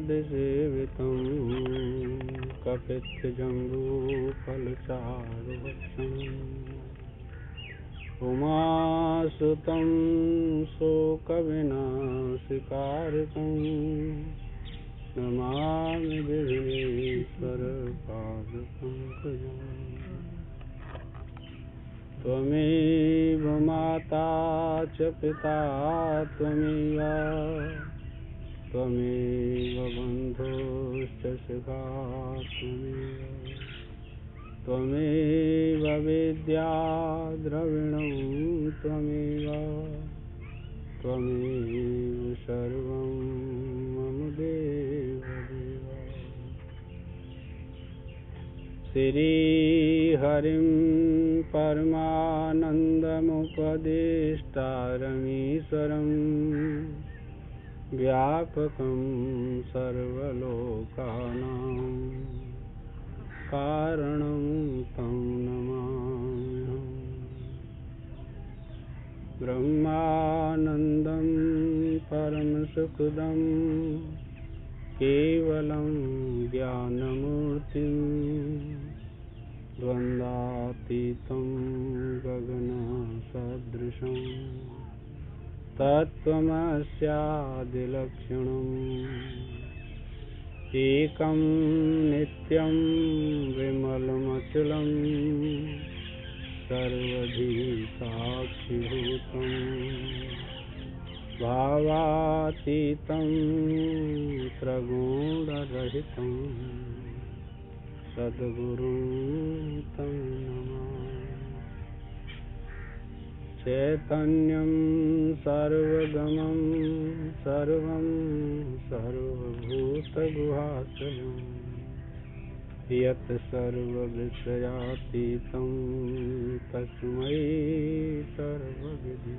सेवितं कपित्थजम्बूफलचारुभक्षणम् उमासुतं शोकविनाशकारितं नमामि विघ्नेश्वरपादपङ्कजम्। त्वमेव माता च पिता त्वमेव त्वमेव बन्धुश्च सखा त्वमेव विद्या द्रविणं त्वमेव त्वमेव सर्वं मम देवदेव। श्रीहरिं परमानन्दमुपदेष्टारमीश्वरं व्यापकं सर्वलोकानां कारणं तं नमाम्यहम्। ब्रह्मानन्दं परमसुखदं केवलं ज्ञानमूर्तिं द्वन्द्वातीतं गगनसदृशं तत्त्वमस्यादिलक्षणम्। एकं नित्यं विमलमचलं सर्वधी साक्षिभूतं भावातीतं प्रगुणरहितं सद्गुरुं तं नमामि। चैतन्यं सर्वगमं सर्वं सर्वभूतगुहाशयं यत् सर्वविषयातीतं तस्मै सर्वविधे।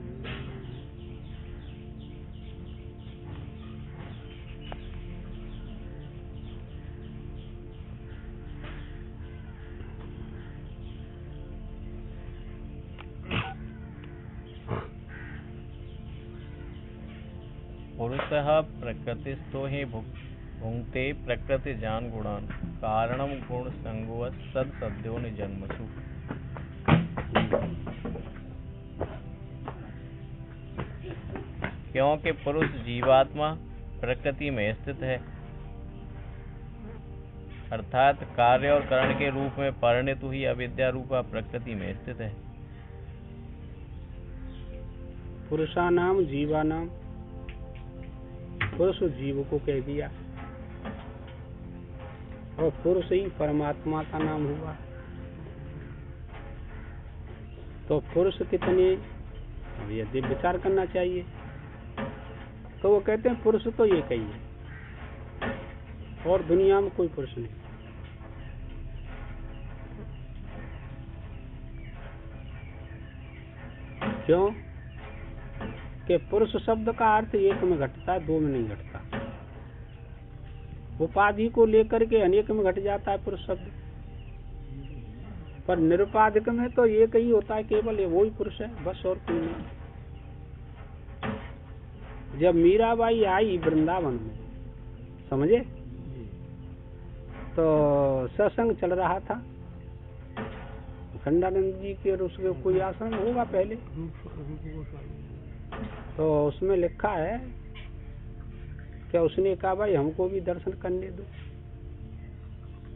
पुरुषः प्रकृतिस्थो हि भुङ्क्ते प्रकृति जान गुणान् कारणं गुण संगो सद्यो निजन्मसु। क्योंकि पुरुष जीवात्मा प्रकृति में स्थित है, अर्थात कार्य और करण के रूप में परिणित हुई अविद्या रूपा प्रकृति में स्थित है। पुरुषानाम जीवानाम, पुरुष जीव को कह दिया और पुरुष ही परमात्मा का नाम हुआ। तो पुरुष कितने, अब यदि विचार करना चाहिए तो वो कहते हैं पुरुष तो एक ही है और दुनिया में कोई पुरुष नहीं। क्यों कि पुरुष शब्द का अर्थ एक में घटता है, दो में नहीं घटता। उपाधि को लेकर के अनेक में घट जाता है पुरुष शब्द, पर निरुपाधिक में तो एक ही होता है, केवल वो ही पुरुष है, बस और कोई नहीं। जब मीराबाई आई वृंदावन में, समझे, तो सत्संग चल रहा था। खंडानंद जी के और उसके कोई आश्रम होगा पहले, तो उसमें लिखा है कि उसने कहा भाई हमको भी दर्शन करने दो।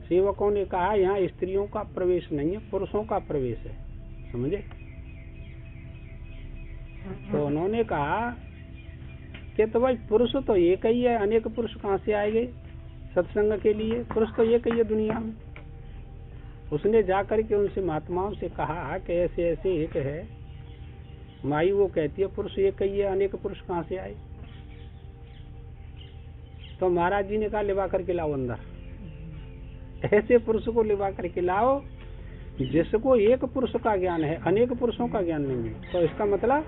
सेवकों ने कहा यहाँ स्त्रियों का प्रवेश नहीं है, पुरुषों का प्रवेश है, समझे। तो उन्होंने कहा कि तो भाई पुरुष तो एक ही है, अनेक पुरुष कहाँ से आएंगे सत्संग के लिए, पुरुष तो एक ही है दुनिया में। उसने जाकर के उनसे महात्माओं से कहा कि ऐसे ऐसे एक है माई, वो कहती है पुरुष एक ही है, अनेक पुरुष कहाँ से आए। तो महाराज जी ने कहा लिवा करके लाओ अंदर, ऐसे पुरुष को लिवा करके लाओ जिसको एक पुरुष का ज्ञान है, अनेक पुरुषों का ज्ञान नहीं है। तो इसका मतलब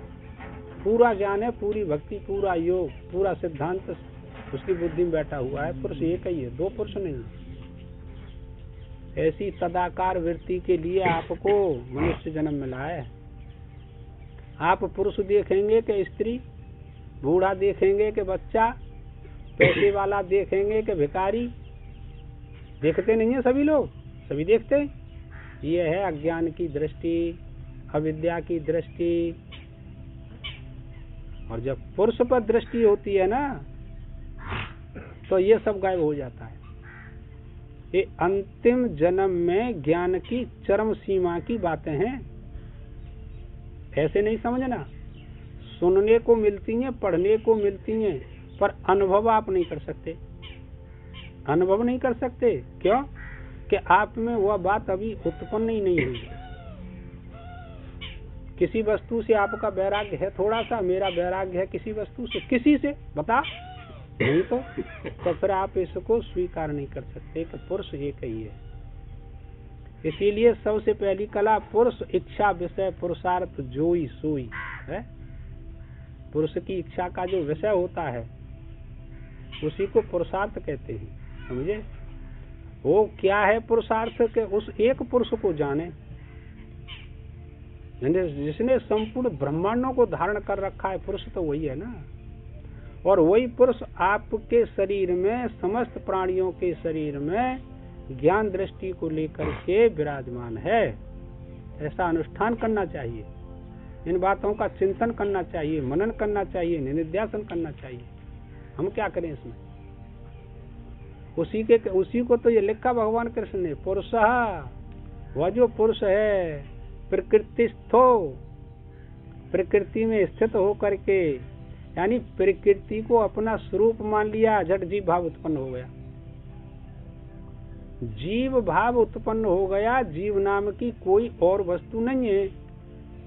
पूरा ज्ञान है, पूरी भक्ति, पूरा योग, पूरा सिद्धांत उसकी बुद्धि में बैठा हुआ है। पुरुष एक ही है, दो पुरुष नहीं। ऐसी तदाकार वृत्ति के लिए आपको मनुष्य जन्म मिला है। आप पुरुष देखेंगे कि स्त्री, बूढ़ा देखेंगे कि बच्चा, पैसे वाला देखेंगे कि भिखारी? देखते नहीं है सभी लोग, सभी देखते हैं। ये है अज्ञान की दृष्टि, अविद्या की दृष्टि। और जब पुरुष पर दृष्टि होती है ना, तो ये सब गायब हो जाता है। ये अंतिम जन्म में ज्ञान की चरम सीमा की बातें हैं, ऐसे नहीं समझना। सुनने को मिलती हैं, पढ़ने को मिलती हैं, पर अनुभव आप नहीं कर सकते। अनुभव नहीं कर सकते क्यों? कि आप में वह बात अभी उत्पन्न ही नहीं हुई। किसी वस्तु से आपका वैराग्य है थोड़ा सा, मेरा वैराग्य है किसी वस्तु से, किसी से बता नहीं तो फिर आप इसको स्वीकार नहीं कर सकते कि पुरुष एक ही है। इसीलिए सबसे पहली कला पुरुष इच्छा विषय पुरुषार्थ जोई सोई है। पुरुष की इच्छा का जो विषय होता है उसी को पुरुषार्थ कहते हैं, समझे? वो क्या है पुरुषार्थ के? उस एक पुरुष को जाने, जिसने संपूर्ण ब्रह्मांडों को धारण कर रखा है। पुरुष तो वही है ना। और वही पुरुष आपके शरीर में, समस्त प्राणियों के शरीर में ज्ञान दृष्टि को लेकर के विराजमान है। ऐसा अनुष्ठान करना चाहिए, इन बातों का चिंतन करना चाहिए, मनन करना चाहिए, निधिध्यासन करना चाहिए। हम क्या करें इसमें? उसी को तो ये लिखा भगवान कृष्ण ने, पुरुष वह जो पुरुष है प्रकृतिस्थो, प्रकृति में स्थित होकर के, यानी प्रकृति को अपना स्वरूप मान लिया, झट जीव भाव उत्पन्न हो गया। जीव भाव उत्पन्न हो गया। जीव नाम की कोई और वस्तु नहीं है,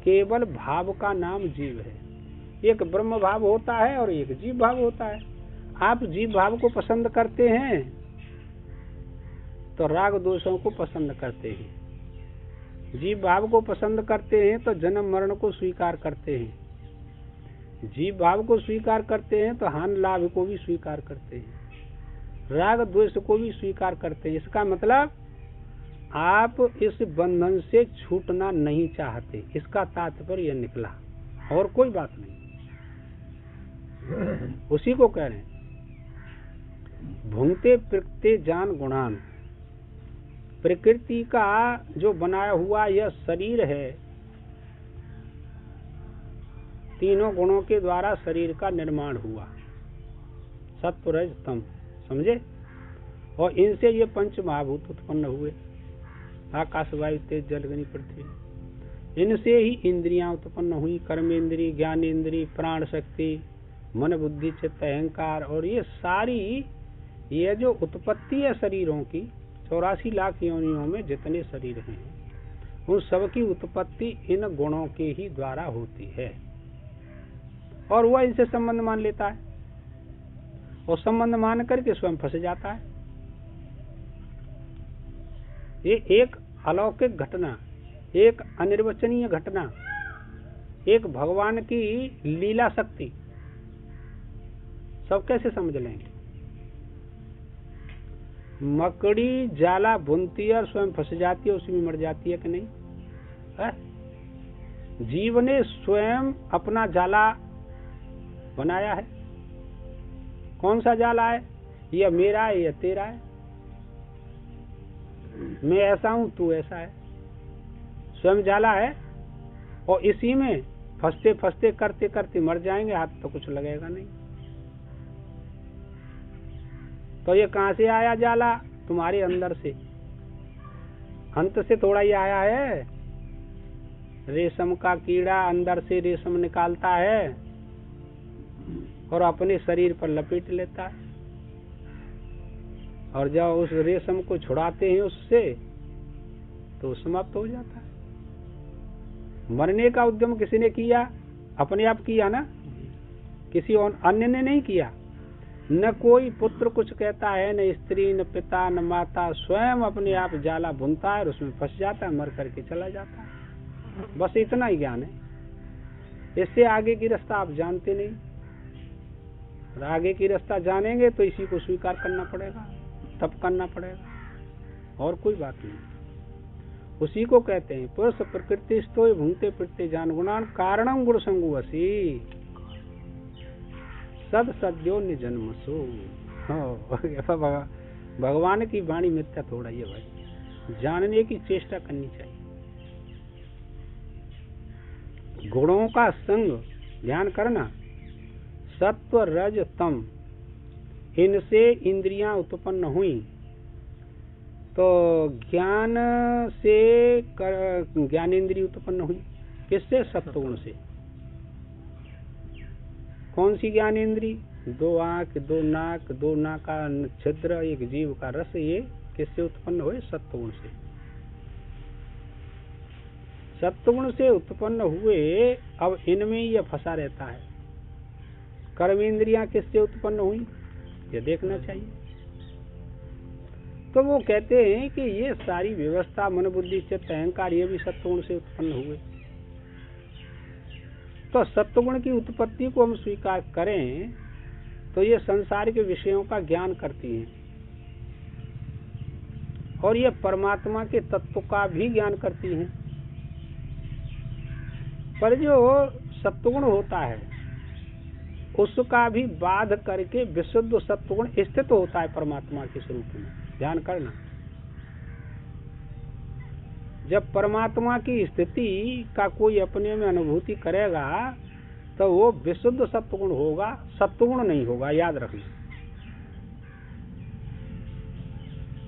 केवल भाव का नाम जीव है। एक ब्रह्म भाव होता है और एक जीव भाव होता है। आप जीव भाव को पसंद करते हैं तो राग दोषों को पसंद करते हैं। जीव भाव को पसंद करते हैं तो जन्म मरण को स्वीकार करते हैं। जीव भाव को स्वीकार करते हैं तो हानि लाभ को भी स्वीकार करते हैं, राग द्वेष को भी स्वीकार करते हैं। इसका मतलब आप इस बंधन से छूटना नहीं चाहते, इसका तात्पर्य निकला, और कोई बात नहीं। उसी को कह रहे हैं भुंगते प्रकृति जान गुणान। प्रकृति का जो बनाया हुआ यह शरीर है, तीनों गुणों के द्वारा शरीर का निर्माण हुआ, सत्व रज तम, समझे? और इनसे ये पंच महाभूत उत्पन्न हुए, आकाश वायु तेज जल अग्नि पृथ्वी। इनसे ही इंद्रियां उत्पन्न हुई, कर्मेंद्री, ज्ञानेंद्री, प्राण शक्ति, मन बुद्धि चित्त अहंकार। और ये सारी ये जो उत्पत्ति है शरीरों की, 84 लाख योनियों में जितने शरीर हैं उन सब की उत्पत्ति इन गुणों के ही द्वारा होती है। और वह इनसे संबंध मान लेता है और संबंध मान करके स्वयं फंस जाता है। ये एक अलौकिक घटना, एक अनिर्वचनीय घटना, एक भगवान की लीला शक्ति, सब कैसे समझ लेंगे? मकड़ी जाला बुनती है और स्वयं फंस जाती है, उसी में मर जाती है कि नहीं है? जीव ने स्वयं अपना जाला बनाया है। कौन सा जाला है? यह मेरा है, यह तेरा है, मैं ऐसा हूं, तू ऐसा है। स्वयं जाला है और इसी में फंसते फंसते करते करते मर जाएंगे, हाथ तो कुछ लगेगा नहीं। तो ये कहां से आया जाला? तुम्हारे अंदर से, अंत से थोड़ा ही आया है। रेशम का कीड़ा अंदर से रेशम निकालता है और अपने शरीर पर लपेट लेता है, और जब उस रेशम को छुड़ाते हैं उससे तो समाप्त हो जाता है। मरने का उद्यम किसी ने किया? अपने आप किया ना, किसी और अन्य ने नहीं किया। न कोई पुत्र कुछ कहता है, न स्त्री, न पिता, न माता, स्वयं अपने आप जाला बुनता है और उसमें फंस जाता है, मर करके चला जाता है। बस इतना ही ज्ञान है, इससे आगे की रास्ता आप जानते नहीं। और आगे की रास्ता जानेंगे तो इसी को स्वीकार करना पड़ेगा, तप करना पड़ेगा, और कोई बात नहीं। उसी को कहते हैं पुरुष प्रकृति स्थो भुंगते प्रत्यय जान गुणान कारणम गुण संगुवसी सद सद्यो निजन्मसो। ऐसा भगवान की वाणी मिथ्या थोड़ा ही है भाई, जानने की चेष्टा करनी चाहिए। गुणों का संग ध्यान करना, सत्व रज तम, इनसे इंद्रियां उत्पन्न हुई, तो ज्ञान से ज्ञानेंद्रिय उत्पन्न हुई। किससे? सत्वगुण से। कौन सी ज्ञानेंद्रिय? 2 आंख, 2 नाक, 2 नाका छिद्र, एक जीव का रस, ये किससे उत्पन्न हुए? सत्वगुण से। सत्वगुण से उत्पन्न हुए, अब इनमें यह फंसा रहता है। कर्मेंद्रियां किससे उत्पन्न हुई, ये देखना चाहिए। तो वो कहते हैं कि ये सारी व्यवस्था, मन बुद्धि चित्त अहंकार, ये भी सत्वगुण से उत्पन्न हुए। तो सत्वगुण की उत्पत्ति को हम स्वीकार करें तो ये संसार के विषयों का ज्ञान करती हैं, और ये परमात्मा के तत्व का भी ज्ञान करती हैं। पर जो सत्वगुण होता है उसका भी बाध करके विशुद्ध सत्वगुण स्थित होता है परमात्मा के स्वरूप में। ध्यान करना, जब परमात्मा की स्थिति का कोई अपने में अनुभूति करेगा तो वो विशुद्ध सत्वगुण होगा, सत्वगुण नहीं होगा, याद रखना।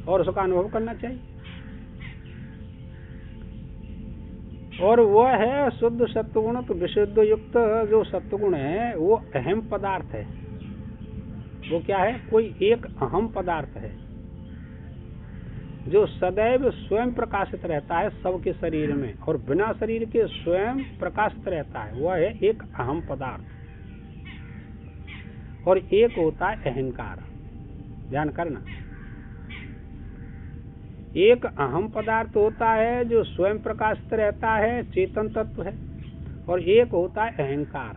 और उसका अनुभव करना चाहिए। और वह है शुद्ध सत्वगुण। तो विशुद्ध युक्त जो सत्वगुण है वो अहम पदार्थ है। वो क्या है? कोई एक अहम पदार्थ है जो सदैव स्वयं प्रकाशित रहता है सबके शरीर में, और बिना शरीर के स्वयं प्रकाशित रहता है। वह है एक अहम पदार्थ। और एक होता है अहंकार। ध्यान करना, एक अहम पदार्थ होता है जो स्वयं प्रकाशित रहता है, चेतन तत्व है, और एक होता है अहंकार।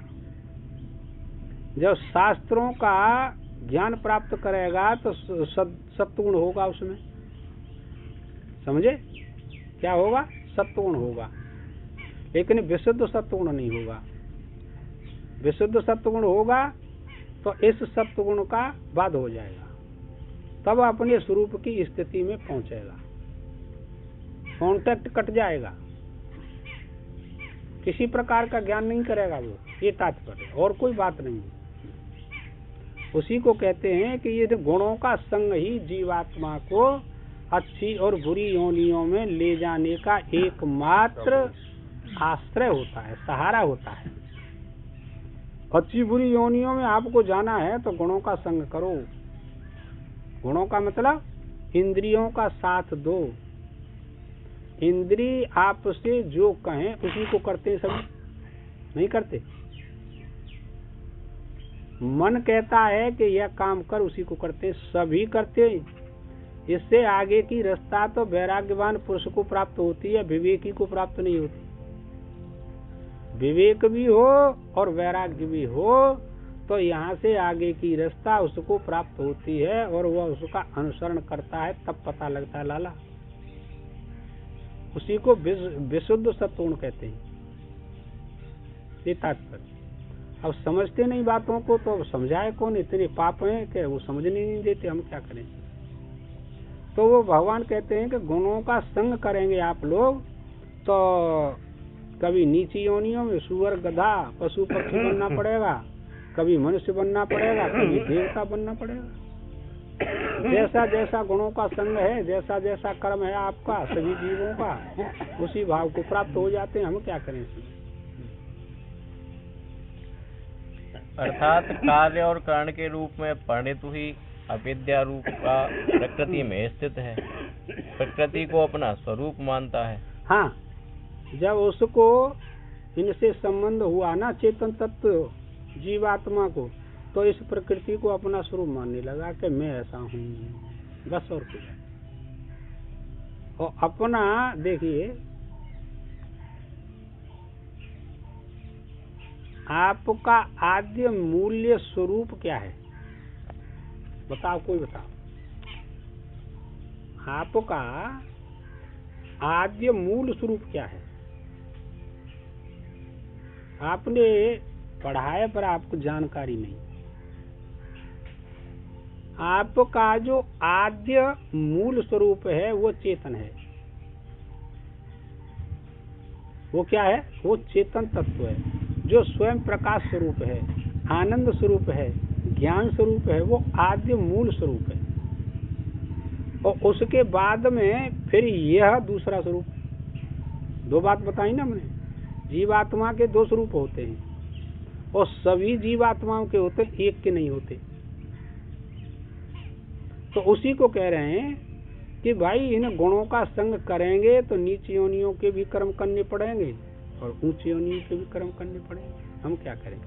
जब शास्त्रों का ज्ञान प्राप्त करेगा तो सत्वगुण होगा उसमें। समझे? क्या होगा? सत्वगुण होगा, लेकिन विशुद्ध सत्वगुण नहीं होगा। विशुद्ध सत्वगुण होगा तो इस सत्वगुण का बाध हो जाएगा, तब अपने स्वरूप की स्थिति में पहुंचेगा। कांटेक्ट कट जाएगा, किसी प्रकार का ज्ञान नहीं करेगा वो। ये तात्पर्य, और कोई बात नहीं। उसी को कहते हैं कि ये गुणों का संग ही जीवात्मा को अच्छी और बुरी योनियों में ले जाने का एकमात्र आश्रय होता है, सहारा होता है। अच्छी बुरी योनियों में आपको जाना है तो गुणों का संग करो। गुणों का मतलब इंद्रियों का साथ दो। इंद्रिय आपसे जो कहें उसी को करते हैं, सभी नहीं करते। मन कहता है कि यह काम कर, उसी को करते हैं, सभी करते हैं। इससे आगे की रास्ता तो वैराग्यवान पुरुष को प्राप्त होती है, विवेकी को प्राप्त नहीं होती। विवेक भी हो और वैराग्य भी हो तो यहाँ से आगे की रास्ता उसको प्राप्त होती है, और वह उसका अनुसरण करता है, तब पता लगता है लाला। उसी को विशुद्ध सत्वगुण कहते हैं। ये तात्पर्य। अब समझते नहीं बातों को तो अब समझाए कौन? इतने पाप हैं कि वो समझने नहीं देते, हम क्या करें। तो वो भगवान कहते हैं कि गुणों का संग करेंगे आप लोग तो कभी नीची योनियों में सूअर गधा पशु पक्षी बनना पड़ेगा, कभी मनुष्य बनना पड़ेगा, कभी देवता बनना पड़ेगा। जैसा जैसा गुणों का संग है, जैसा जैसा कर्म है आपका सभी जीवों का, उसी भाव को प्राप्त हो जाते हैं। हम क्या करें? अर्थात कार्य और कारण के रूप में परिणित हुई अविद्या रूप का प्रकृति में स्थित है, प्रकृति को अपना स्वरूप मानता है। हाँ, जब उसको इनसे संबंध हुआ ना चेतन तत्व जीवात्मा को, तो इस प्रकृति को अपना स्वरूप मानने लगा कि मैं ऐसा हूँ, बस और कुछ। और अपना देखिए, आपका आद्य मूल्य स्वरूप क्या है? बताओ, कोई बताओ। आपका आद्य मूल स्वरूप क्या है? आपने पढ़ाया पर आपको जानकारी नहीं। आपका जो आद्य मूल स्वरूप है वो चेतन है। वो क्या है? वो चेतन तत्व है जो स्वयं प्रकाश स्वरूप है, आनंद स्वरूप है, ज्ञान स्वरूप है। वो आद्य मूल स्वरूप है। और उसके बाद में फिर यह दूसरा स्वरूप। दो बात बताई ना हमने। जीवात्मा के दो स्वरूप होते हैं और सभी जीवात्माओं के होते, एक के नहीं होते। तो उसी को कह रहे हैं कि भाई इन गुणों का संग करेंगे तो नीच योनियों के भी कर्म करने पड़ेंगे और ऊंच योनियों के भी कर्म करने पड़ेंगे। हम क्या करें?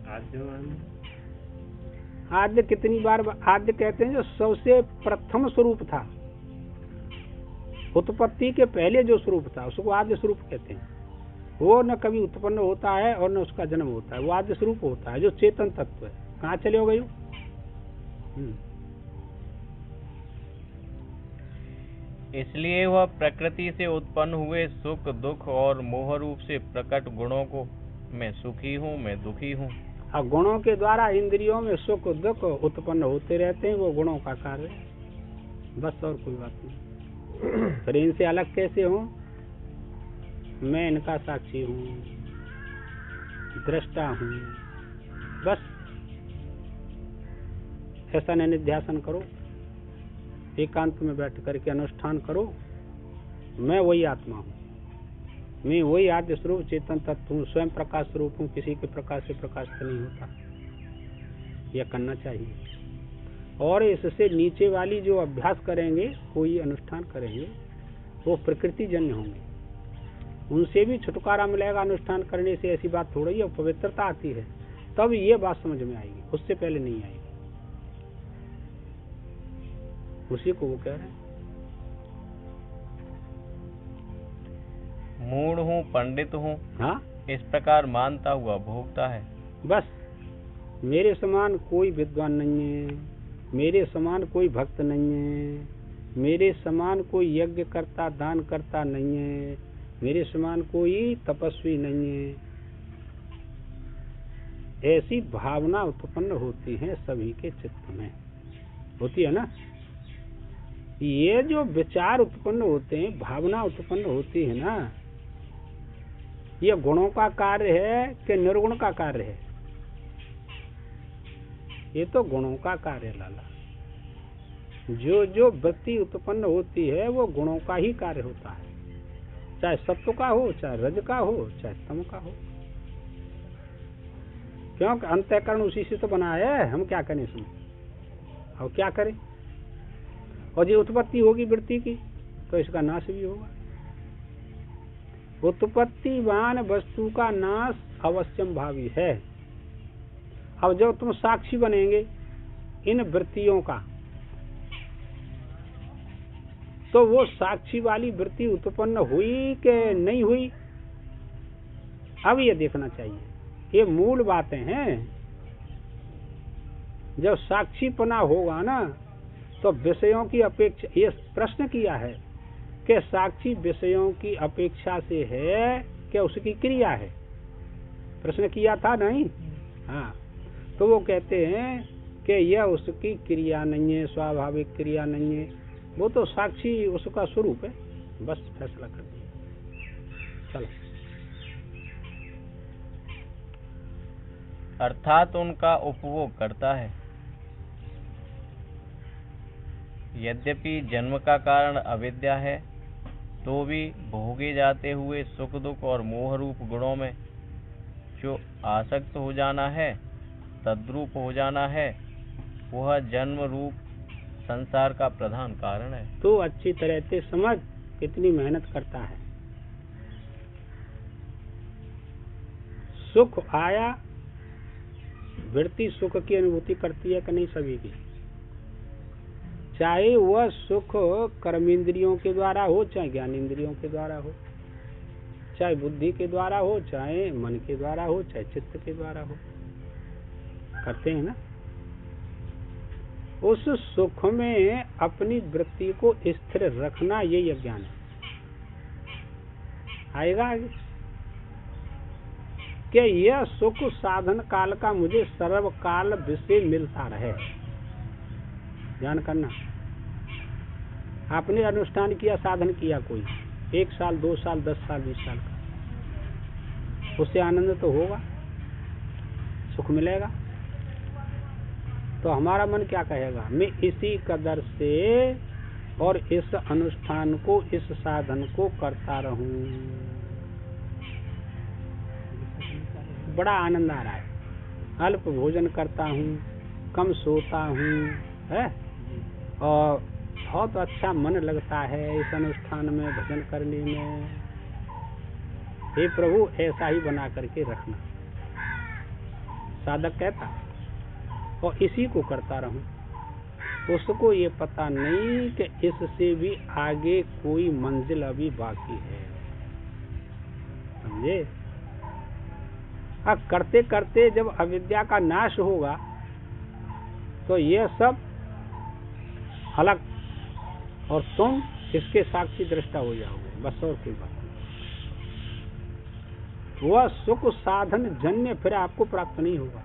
आद्य कितनी बार आद्य कहते हैं? जो सबसे प्रथम स्वरूप था, उत्पत्ति के पहले जो स्वरूप था उसको आद्य स्वरूप कहते हैं। वो न कभी उत्पन्न होता है और न उसका जन्म होता है। वो आद्य स्वरूप होता है जो चेतन तत्व है। कहाँ चले हो गए? इसलिए वह प्रकृति से उत्पन्न हुए सुख दुख और मोह रूप से प्रकट गुणों को मैं सुखी हूँ, मैं दुखी हूँ। अब गुणों के द्वारा इंद्रियों में सुख दुख उत्पन्न होते रहते हैं। वो गुणों का कार्य है, बस, और कोई बात नहीं। फिर इनसे अलग कैसे हो? मैं इनका साक्षी हूँ, दृष्टा हूँ, बस। ऐसा निधिध्यासन करो, एकांत में बैठ करके अनुष्ठान करो। मैं वही आत्मा हूँ, मैं वही आद्य स्वरूप चेतन तत्व हूँ, स्वयं प्रकाश स्वरूप हूँ। किसी के प्रकाश से प्रकाशित नहीं होता। यह करना चाहिए। और इससे नीचे वाली जो अभ्यास करेंगे, कोई अनुष्ठान करेंगे, वो प्रकृति जन्य होंगे। उनसे भी छुटकारा मिलेगा अनुष्ठान करने से। ऐसी बात थोड़ी है। पवित्रता आती है तब ये बात समझ में आएगी, उससे पहले नहीं आएगी। उसी को वो कह रहे हैं। मूढ़ हूँ, पंडित हूँ, हाँ, इस प्रकार मानता हुआ भोगता है। बस, मेरे समान कोई विद्वान नहीं है, मेरे समान कोई भक्त नहीं है, मेरे समान कोई यज्ञ करता दान करता नहीं है, मेरे समान कोई तपस्वी नहीं है। ऐसी भावना उत्पन्न होती है सभी के चित्त में, होती है ना। ये जो विचार उत्पन्न होते हैं, भावना उत्पन्न होती है ना, ये गुणों का कार्य है कि निर्गुण का कार्य है? ये तो गुणों का कार्य है लाला। जो जो वृत्ति उत्पन्न होती है वो गुणों का ही कार्य होता है, चाहे सत्व का हो, चाहे रज का हो, चाहे तम का हो। क्योंकि अंतःकरण उसी से तो बना है। हम क्या करें इसमें? और क्या करें? और जो उत्पत्ति होगी वृत्ति की तो इसका नाश भी होगा। उत्पत्तिवान वस्तु का नाश अवश्यम भावी है। अब जब तुम साक्षी बनेंगे इन वृत्तियों का, तो वो साक्षी वाली वृत्ति उत्पन्न हुई कि नहीं हुई, अब ये देखना चाहिए। ये मूल बातें हैं। जब साक्षीपना होगा ना, तो विषयों की अपेक्षा, ये प्रश्न किया है कि साक्षी विषयों की अपेक्षा से है क्या उसकी क्रिया है? प्रश्न किया था नहीं? हाँ, तो वो कहते हैं कि यह उसकी क्रिया नहीं है, स्वाभाविक क्रिया नहीं है, वो तो साक्षी उसका स्वरूप है। बस फैसला कर दिया। चलो। अर्थात उनका उपभोग करता है। यद्यपि जन्म का कारण अविद्या है, तो भी भोगे जाते हुए सुख दुख और मोह रूप गुणों में जो आसक्त हो जाना है, तद्रूप हो जाना है, वह जन्म रूप संसार का प्रधान कारण है। तो अच्छी तरह से समझ कितनी मेहनत करता है। सुख आया, वृत्ति सुख की अनुभूति करती है कि नहीं? सभी की। चाहे वह सुख कर्मेंद्रियों के द्वारा हो, चाहे ज्ञानेंद्रियों के द्वारा हो, चाहे बुद्धि के द्वारा हो, चाहे मन के द्वारा हो, चाहे चित्त के द्वारा हो, करते हैं ना। उस सुख में अपनी वृत्ति को स्थिर रखना, ये अज्ञान है। आएगा आगे कि यह सुख साधन काल का मुझे सर्वकाल विषय मिलता रहे, ध्यान करना। आपने अनुष्ठान किया, साधन किया कोई 1 साल 2 साल 10 साल 20 साल का, उससे आनंद तो होगा, सुख मिलेगा। तो हमारा मन क्या कहेगा, मैं इसी कदर से और इस अनुष्ठान को, इस साधन को करता रहूं, बड़ा आनंद आ रहा है। अल्प भोजन करता हूँ, कम सोता हूँ, है, और बहुत अच्छा मन लगता है इस अनुष्ठान में, भजन करने में। हे प्रभु ऐसा ही बना करके रखना, साधक कहता, और इसी को करता रहूं। उसको ये पता नहीं कि इससे भी आगे कोई मंजिल अभी बाकी है, समझे। अब करते करते जब अविद्या का नाश होगा तो ये सब अलग, और तुम इसके साक्षी दृष्टा हो जाओगे, बस और कोई बात नहीं। वह सुख साधन जन्य फिर आपको प्राप्त नहीं होगा,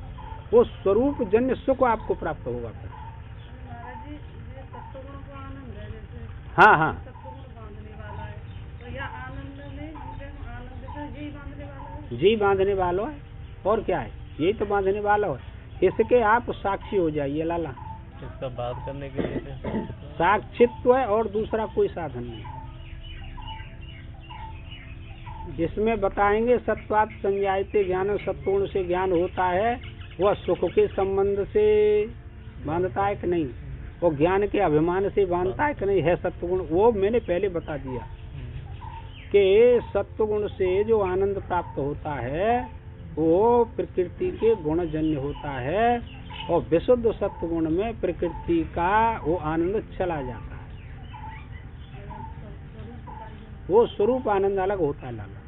वो स्वरूप जन्य सुख आपको प्राप्त होगा फिर। हाँ हाँ, जी बांधने वालों है, और क्या है, यही तो बांधने वाला है। इसके आप साक्षी हो जाइए लाला, इसका बात करने के लिए साक्षित्व है और दूसरा कोई साधन नहीं। इसमें बताएंगे सत्वात् संजायते ज्ञान, सत्वगुण से ज्ञान होता है, वह सुख के संबंध से बांधता है कि नहीं, वो ज्ञान के अभिमान से बांधता है कि नहीं, है सत्वगुण। वो मैंने पहले बता दिया कि सत्वगुण से जो आनंद प्राप्त होता है वो प्रकृति के गुणजन्य होता है, और विशुद्ध सत्वगुण में प्रकृति का वो आनंद चला जाता है, वो स्वरूप आनंद अलग होता है लाला।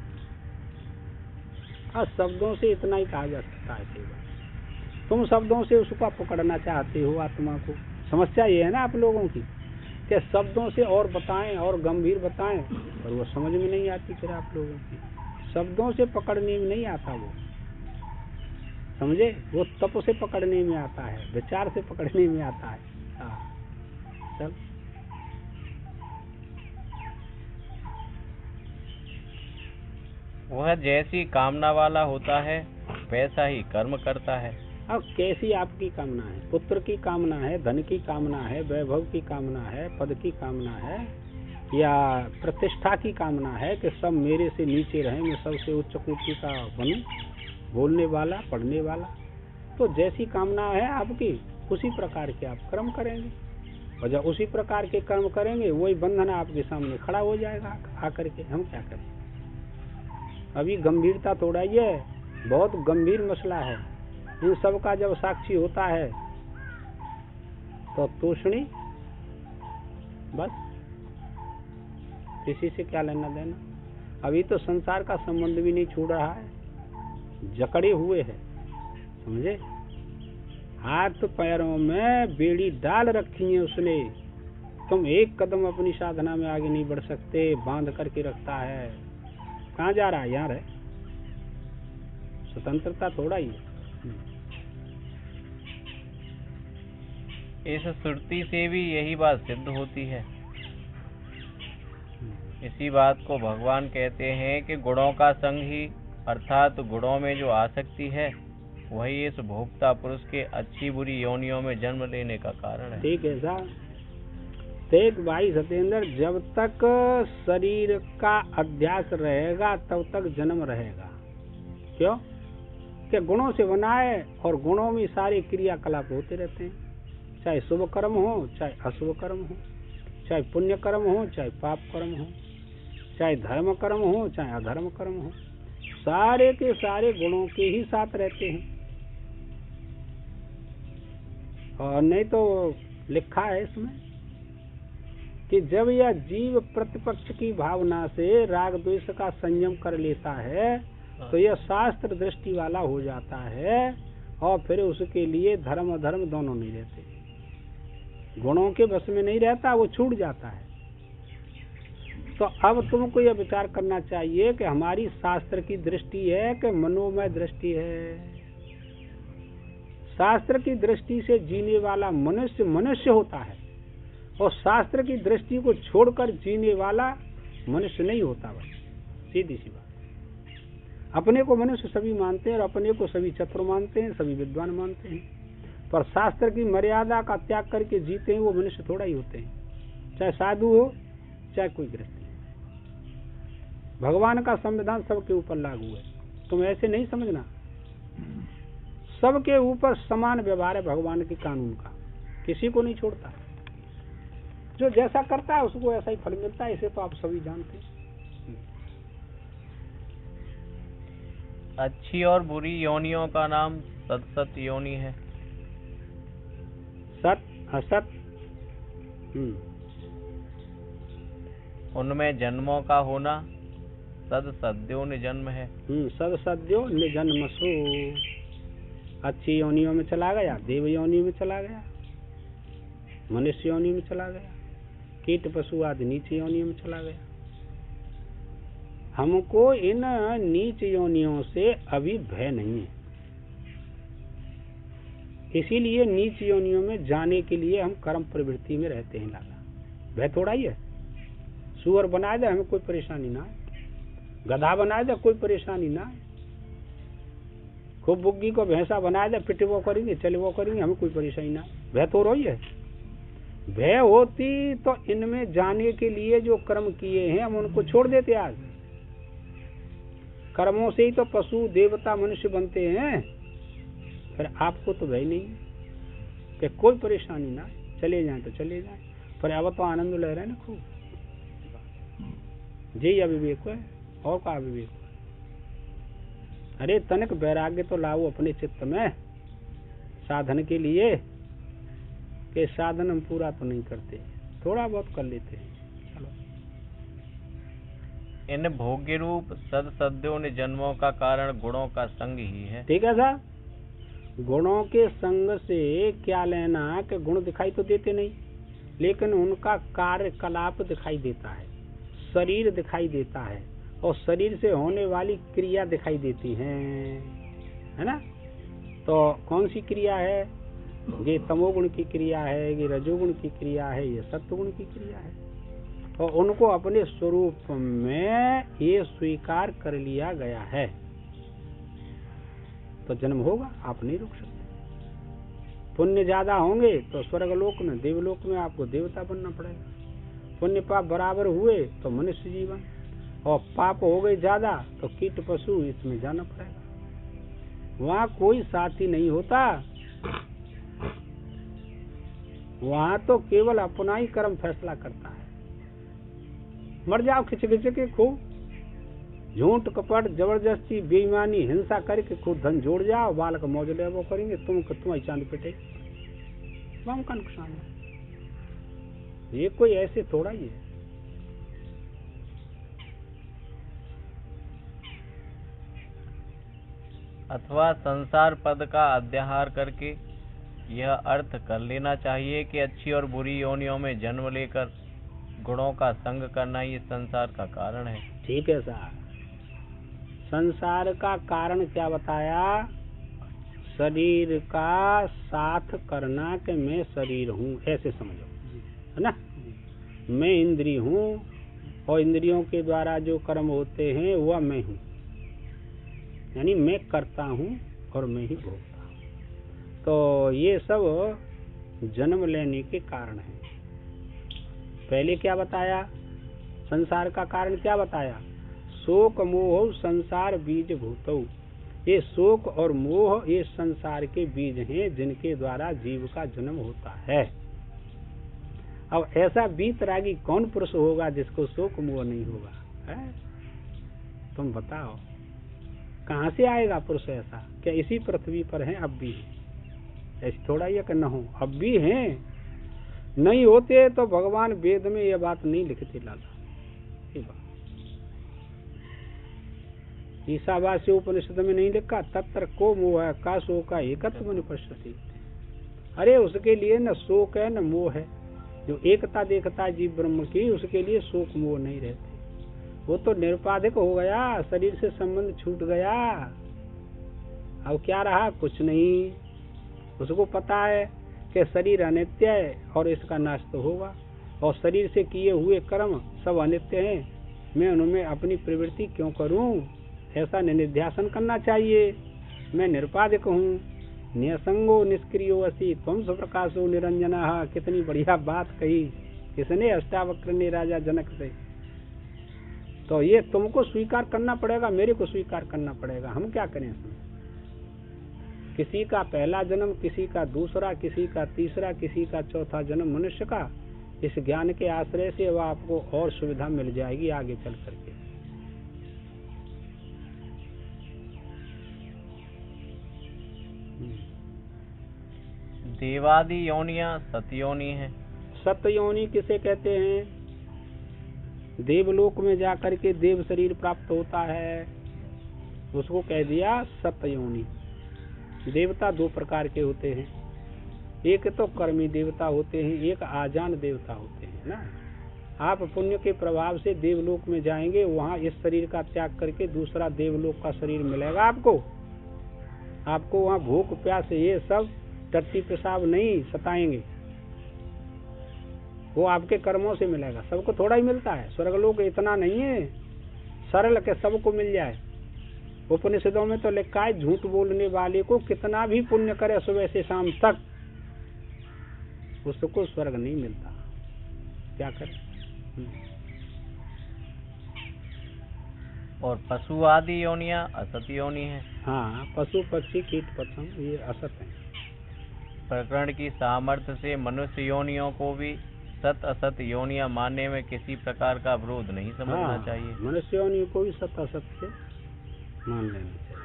और शब्दों से इतना ही कहा जा सकता है केवल। तुम शब्दों से उसको पकड़ना चाहते हो आत्मा को, समस्या ये है ना आप लोगों की कि शब्दों से और बताएं और गंभीर बताएं, पर वो समझ में नहीं आती फिर आप लोगों की। शब्दों से पकड़ने में नहीं आता वो, समझे, वो तप से पकड़ने में आता है, विचार से पकड़ने में आता है। चल वह जैसी कामना वाला होता है वैसा ही कर्म करता है। अब कैसी आपकी कामना है, पुत्र की कामना है, धन की कामना है, वैभव की कामना है, पद की कामना है, या प्रतिष्ठा की कामना है कि सब मेरे से नीचे रहें, मैं सबसे उच्च कोटि का बनूं, बोलने वाला, पढ़ने वाला। तो जैसी कामना है आपकी उसी प्रकार के आप कर्म करेंगे, और जब उसी प्रकार के कर्म करेंगे वही बंधन आपके सामने खड़ा हो जाएगा आकर के। हम क्या करें, अभी गंभीरता थोड़ा ही है, बहुत गंभीर मसला है। इन सब का जब साक्षी होता है तो तूषणी बस, किसी से क्या लेना देना। अभी तो संसार का संबंध भी नहीं छोड़ रहा है, जकड़े हुए है, समझे, हाथ पैरों में बेड़ी डाल रखी है उसने। तुम एक कदम अपनी साधना में आगे नहीं बढ़ सकते, बांध करके रखता है। कहाँ जा रहा है, यहाँ है, स्वतंत्रता थोड़ा ही है। इस श्रुति से भी यही बात सिद्ध होती है। इसी बात को भगवान कहते हैं कि गुणों का संग ही, अर्थात गुणों में जो आसक्ति है वही इस भोक्ता पुरुष के अच्छी बुरी योनियों में जन्म लेने का कारण है। ठीक है साहब, देख भाई सत्येंद्र, जब तक शरीर का अध्यास रहेगा तब तक जन्म रहेगा। क्यों कि गुणों से बना है, और गुणों में सारे क्रियाकलाप होते रहते हैं, चाहे शुभ कर्म हो चाहे अशुभ कर्म हो, चाहे पुण्य कर्म हो चाहे पाप कर्म हो, चाहे धर्म कर्म हो चाहे अधर्म कर्म हो, सारे के सारे गुणों के ही साथ रहते हैं। और नहीं तो लिखा है इसमें कि जब यह जीव प्रतिपक्ष की भावना से राग द्वेष का संयम कर लेता है तो यह शास्त्र दृष्टि वाला हो जाता है, और फिर उसके लिए धर्म अधर्म दोनों नहीं रहते, गुणों के बस में नहीं रहता, वो छूट जाता है। तो अब तुमको यह विचार करना चाहिए कि हमारी शास्त्र की दृष्टि है कि मनोमय दृष्टि है। शास्त्र की दृष्टि से जीने वाला मनुष्य मनुष्य होता है, और शास्त्र की दृष्टि को छोड़कर जीने वाला मनुष्य नहीं होता। बस सीधी सी बात। अपने को मनुष्य सभी मानते हैं और अपने को सभी चतुर मानते हैं, सभी विद्वान मानते हैं, पर शास्त्र की मर्यादा का त्याग करके जीते हैं वो मनुष्य थोड़ा ही होते हैं, चाहे साधु हो चाहे कोई गृहस्थी। भगवान का संविधान सबके ऊपर लागू है, तुम ऐसे नहीं समझना। सबके ऊपर समान व्यवहार है भगवान के कानून का, किसी को नहीं छोड़ता। जो जैसा करता है उसको ऐसा ही फल मिलता है, इसे तो आप सभी जानते हैं। अच्छी और बुरी योनियों का नाम सत सत योनि है। सत असत, उनमें जन्मों का होना सद सद्यो निजन्म है। सद सद्यो निजन्मसो। अच्छी योनियों में चला गया, देव योनि में चला गया, मनुष्य योनि में चला गया, कीट पशु आदि नीच योनियों में चला गया। हमको इन नीच योनियों से अभी भय नहीं है, इसीलिए नीच योनियों में जाने के लिए हम कर्म प्रवृत्ति में रहते हैं। लाला भय थोड़ा ही है। सुअर बना दे हमें कोई परेशानी ना है, गधा बना दे कोई परेशानी ना है, खूब बुग्गी को भैंसा बना दे फिट वो करेंगे चले वो करेंगे, हमें कोई परेशानी ना है। भय तो रही है। भय होती तो इनमें जाने के लिए जो कर्म किए हैं हम उनको छोड़ देते। आज कर्मों से ही तो पशु देवता मनुष्य बनते हैं, फिर आपको तो भय नहीं कि कोई परेशानी ना, चले जाएं तो चले जाएं, पर अब तो आनंद ले रहे हैं ना खूब। जी अविवेक है और का अविवेक। अरे तनिक वैराग्य तो लाओ अपने चित्त में साधन के लिए, कि साधन हम पूरा तो नहीं करते, थोड़ा बहुत कर लेते हैं। चलो इन भोग्य रूप सद सद्यो निजन्मों का कारण गुणों का संग ही है। ठीक है साहब, गुणों के संग से क्या लेना कि गुण दिखाई तो देते नहीं, लेकिन उनका कार्यकलाप दिखाई देता है, शरीर दिखाई देता है, और शरीर से होने वाली क्रिया दिखाई देती है ना। तो कौन सी क्रिया है? ये तमोगुण की क्रिया है, ये रजोगुण की क्रिया है, ये सत्वगुण की क्रिया है, और उनको अपने स्वरूप में ये स्वीकार कर लिया गया है, तो जन्म होगा, आप नहीं रोक सकते। पुण्य ज्यादा होंगे तो स्वर्गलोक में देवलोक में आपको देवता बनना पड़ेगा, पुण्य पाप बराबर हुए तो मनुष्य जीवन, और पाप हो गए ज्यादा तो कीट पशु इसमें जाना पड़ेगा। वहाँ कोई साथी नहीं होता, वहाँ तो केवल अपना ही कर्म फैसला करता है। मर जाओ खिच खिच के खूब, झूठ कपट जबरदस्ती बेईमानी हिंसा करके खूब धन जोड़ जाओ, बालक मौज ले वो करेंगे, तुम्हारी चांद पिटे, वहाँ का नुकसान है। ये कोई ऐसे थोड़ा ही है। अथवा संसार पद का अध्याहार करके यह अर्थ कर लेना चाहिए कि अच्छी और बुरी योनियों में जन्म लेकर गुणों का संग करना ही संसार का कारण है। ठीक है साहब, संसार का कारण क्या बताया? शरीर का साथ करना कि मैं शरीर हूँ, ऐसे समझो, है ना। मैं इंद्रिय हूँ और इंद्रियों के द्वारा जो कर्म होते हैं वह मैं हूँ, यानी मैं करता हूँ और मैं ही भोगता हूँ। तो ये सब जन्म लेने के कारण है। पहले क्या बताया? संसार का कारण क्या बताया? शोक मोह संसार बीज भूतौ। ये शोक और मोह ये संसार के बीज हैं जिनके द्वारा जीव का जन्म होता है। अब ऐसा बीतरागी कौन पुरुष होगा जिसको शोक मोह नहीं होगा, है? तुम बताओ, कहाँ से आएगा पुरुष ऐसा? क्या इसी पृथ्वी पर है? अब भी है, ऐसी थोड़ा ही कि न हो, अब भी हैं। नहीं होते तो भगवान वेद में ये बात नहीं लिखते। लाला ये बात ईशावास्य उपनिषद में नहीं लिखा, तत्र को मोह है का शोक है एकत्व निपश्यति। अरे उसके लिए न शोक है न मोह है, जो एकता देखता है जीव ब्रह्म की, उसके लिए शोक मोह नहीं रहते। वो तो निरुपाधिक हो गया, शरीर से संबंध छूट गया, अब क्या रहा? कुछ नहीं। उसको पता है कि शरीर अनित्य है और इसका नाश तो होगा, और शरीर से किए हुए कर्म सब अनित्य हैं, मैं उनमें अपनी प्रवृत्ति क्यों करूं? ऐसा निधिध्यासन करना चाहिए। मैं निरुपाधिक हूँ, निसंगो निष्क्रियो असि त्वं स्वप्रकाशो निरंजनः। कितनी बढ़िया बात कही किसने? अष्टावक्र ने राजा जनक से। तो ये तुमको स्वीकार करना पड़ेगा, मेरे को स्वीकार करना पड़ेगा। हम क्या करें इसमें? किसी का पहला जन्म, किसी का दूसरा, किसी का तीसरा, किसी का चौथा जन्म मनुष्य का। इस ज्ञान के आश्रय से वह आपको और सुविधा मिल जाएगी आगे चल करके। देवादि योनियां सतयोनि हैं। सतयोनि किसे कहते हैं? देवलोक में जाकर के देव शरीर प्राप्त होता है, उसको कह दिया सतयोनि। देवता दो प्रकार के होते हैं, एक तो कर्मी देवता होते हैं, एक आजान देवता होते हैं ना। आप पुण्य के प्रभाव से देवलोक में जाएंगे, वहाँ इस शरीर का त्याग करके दूसरा देवलोक का शरीर मिलेगा आपको। आपको वहाँ भूख प्यास ये सब टट्टी पेशाब नहीं सताएंगे, वो आपके कर्मों से मिलेगा। सबको थोड़ा ही मिलता है, स्वर्गलोक इतना नहीं है सरल के सबको मिल जाए। उपनिषदों में तो लिखा है झूठ बोलने वाले को कितना भी पुण्य करे सुबह से शाम तक, उसको स्वर्ग नहीं मिलता। क्या करे? और पशु आदि योनियां असत योनि हैं। हाँ, पशु पक्षी कीट पतंग ये असत हैं। प्रकरण की सामर्थ्य से मनुष्य योनियों को भी सत असत योनियां मानने में किसी प्रकार का विरोध नहीं समझना चाहिए। मनुष्य योनियों को भी सत असत से मान लेना चाहिए।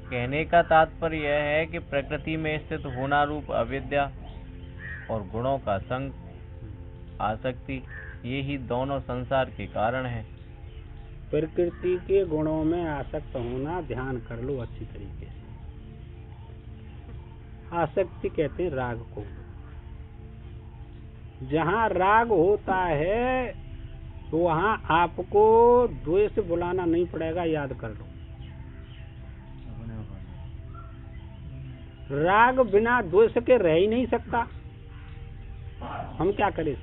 कहने का तात्पर्य यह है कि प्रकृति में स्थित होना रूप अविद्या और गुणों का संग, आसक्ति, ये ही दोनों संसार के कारण हैं। प्रकृति के गुणों में आसक्त होना ध्यान कर लो अच्छी तरीके से। आसक्ति कहते हैं राग को। जहाँ राग होता है तो वहाँ आपको द्वेष बुलाना नहीं पड़ेगा, याद कर लो। राग बिना द्वेष के रह ही नहीं सकता। हम क्या करें?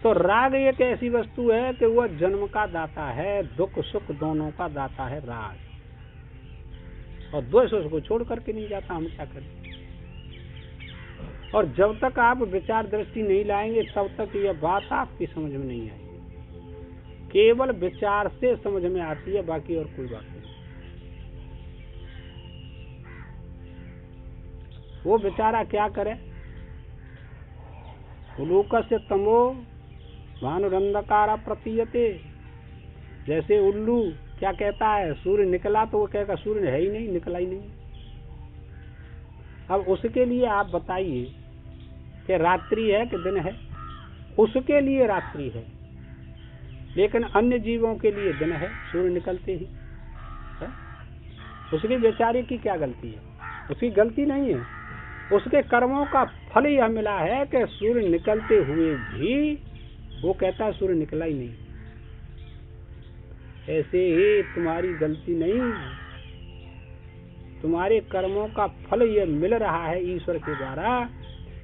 तो राग एक ऐसी वस्तु है कि वह जन्म का दाता है, दुख सुख दोनों का दाता है राग, और द्वेष उसको छोड़ करके नहीं जाता। हम क्या करें? और जब तक आप विचार दृष्टि नहीं लाएंगे तब तक यह बात आपकी समझ में नहीं आएगी। केवल विचार से समझ में आती है, बाकी और कोई बात नहीं। वो बेचारा क्या करे? उल्लूकस्य तमो भानुरंधकारा प्रतीयते। जैसे उल्लू क्या कहता है? सूर्य निकला तो वो कहेगा सूर्य है ही नहीं, निकला ही नहीं। अब उसके लिए आप बताइए कि रात्रि है कि दिन है? उसके लिए रात्रि है, लेकिन अन्य जीवों के लिए दिन है, सूर्य निकलते ही है? उसके बेचारे की क्या गलती है? उसकी गलती नहीं है, उसके कर्मों का फल यह मिला है कि सूर्य निकलते हुए भी वो कहता है सूर्य निकला ही नहीं। ऐसे ही तुम्हारी गलती नहीं, तुम्हारे कर्मों का फल यह मिल रहा है ईश्वर के द्वारा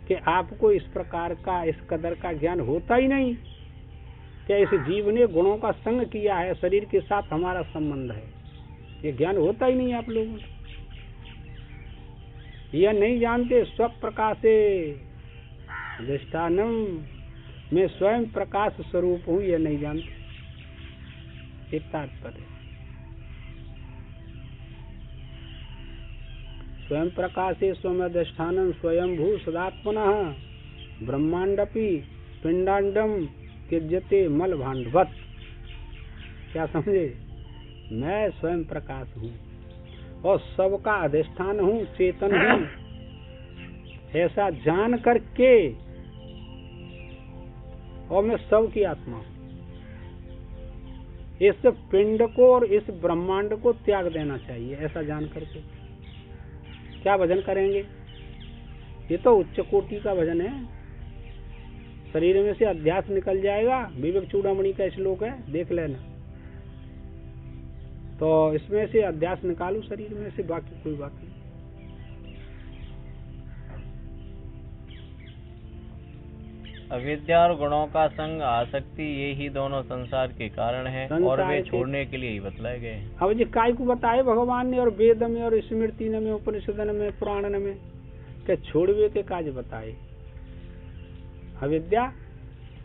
कि आपको इस प्रकार का, इस कदर का ज्ञान होता ही नहीं कि इस जीव ने गुणों का संग किया है, शरीर के साथ हमारा संबंध है। ये ज्ञान होता ही नहीं आप लोगों को। यह नहीं जानते स्वप्रकाशे अधिष्ठानम, मैं स्वयं प्रकाश स्वरूप हूँ, यह नहीं जानते। एक तात्पर्य स्वयं प्रकाशे स्वयं अधिष्ठानम स्वयंभू सदात्मनः ब्रह्मांडपि पिंडांडम त्यज्यते मल भांडवत। क्या समझे? मैं स्वयं प्रकाश हूँ और सबका अधिष्ठान हूँ, चेतन हूँ, ऐसा जान करके, और मैं सब की आत्मा हूँ। इस पिंड को और इस ब्रह्मांड को त्याग देना चाहिए, ऐसा जान करके। क्या भजन करेंगे? ये तो उच्च कोटि का भजन है। शरीर में से अध्यास निकल जाएगा। विवेक चूड़ामणि का श्लोक है, देख लेना। तो इसमें से अध्यास निकालू शरीर में से, बाकी कोई बात नहीं। अविद्या और गुणों का संग, आसक्ति, ये ही दोनों संसार के कारण हैं और वे छोड़ने के लिए ही बतलाए गए हैं। अब जी काय को बताए भगवान ने, और वेद में और स्मृति में, उपनिषदन में, पुराण में, के छोड़वे के काज बताए। अविद्या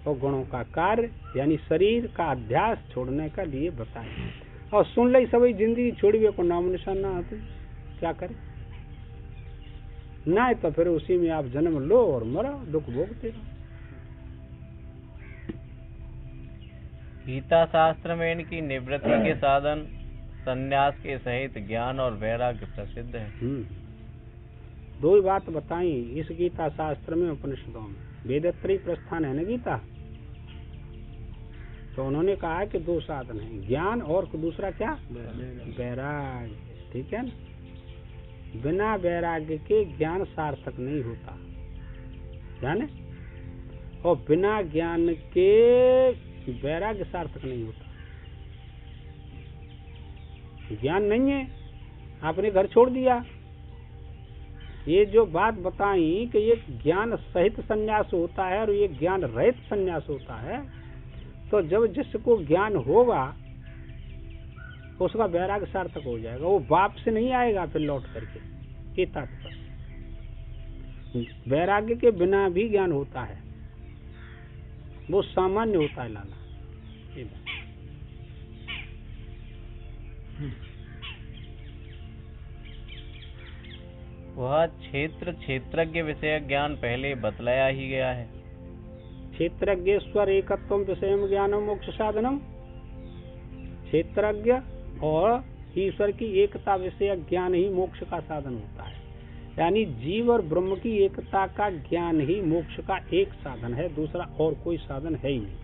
और गुणों का कार्य यानी शरीर का अध्यास छोड़ने का लिए बताए। और सुन ले सभी जिंदगी छोड़वे को नाम निशान ना आते, क्या करे ना, तो फिर उसी में आप जन्म लो और मरो, दुख भोगते रहो। गीता शास्त्र में इनकी निवृत्ति के साधन संन्यास के सहित ज्ञान और वैराग्य प्रसिद्ध है। दो ही बात बताई इस गीता शास्त्र में, उपनिषदों में। वेदत्रयी प्रस्थान है ना गीता, तो उन्होंने कहा है कि दो साधन है, ज्ञान और दूसरा क्या, वैराग्य। ठीक है ना, बिना वैराग्य के ज्ञान सार्थक नहीं होता, जाने, और बिना ज्ञान के वैराग्य सार्थक नहीं होता। ज्ञान नहीं है, आपने घर छोड़ दिया। ये जो बात बताई कि ये ज्ञान सहित संन्यास होता है और ये ज्ञान रहित संन्यास होता है, तो जब जिसको ज्ञान होगा उसका वैराग्य सार्थक हो जाएगा, वो बाप से नहीं आएगा फिर लौट करके। ये तात्पर्य। वैराग्य के बिना भी ज्ञान होता है, वो सामान्य होता है लाला। ये बात। वह क्षेत्रज्ञ विषय ज्ञान पहले बतलाया ही गया है। क्षेत्रज्ञेश्वर एकत्वम विषयम ज्ञानम मोक्ष साधनम। क्षेत्रज्ञ और ईश्वर की एकता विषय ज्ञान ही मोक्ष का साधन होता है। यानी जीव और ब्रह्म की एकता का ज्ञान ही मोक्ष का एक साधन है, दूसरा और कोई साधन है ही नहीं।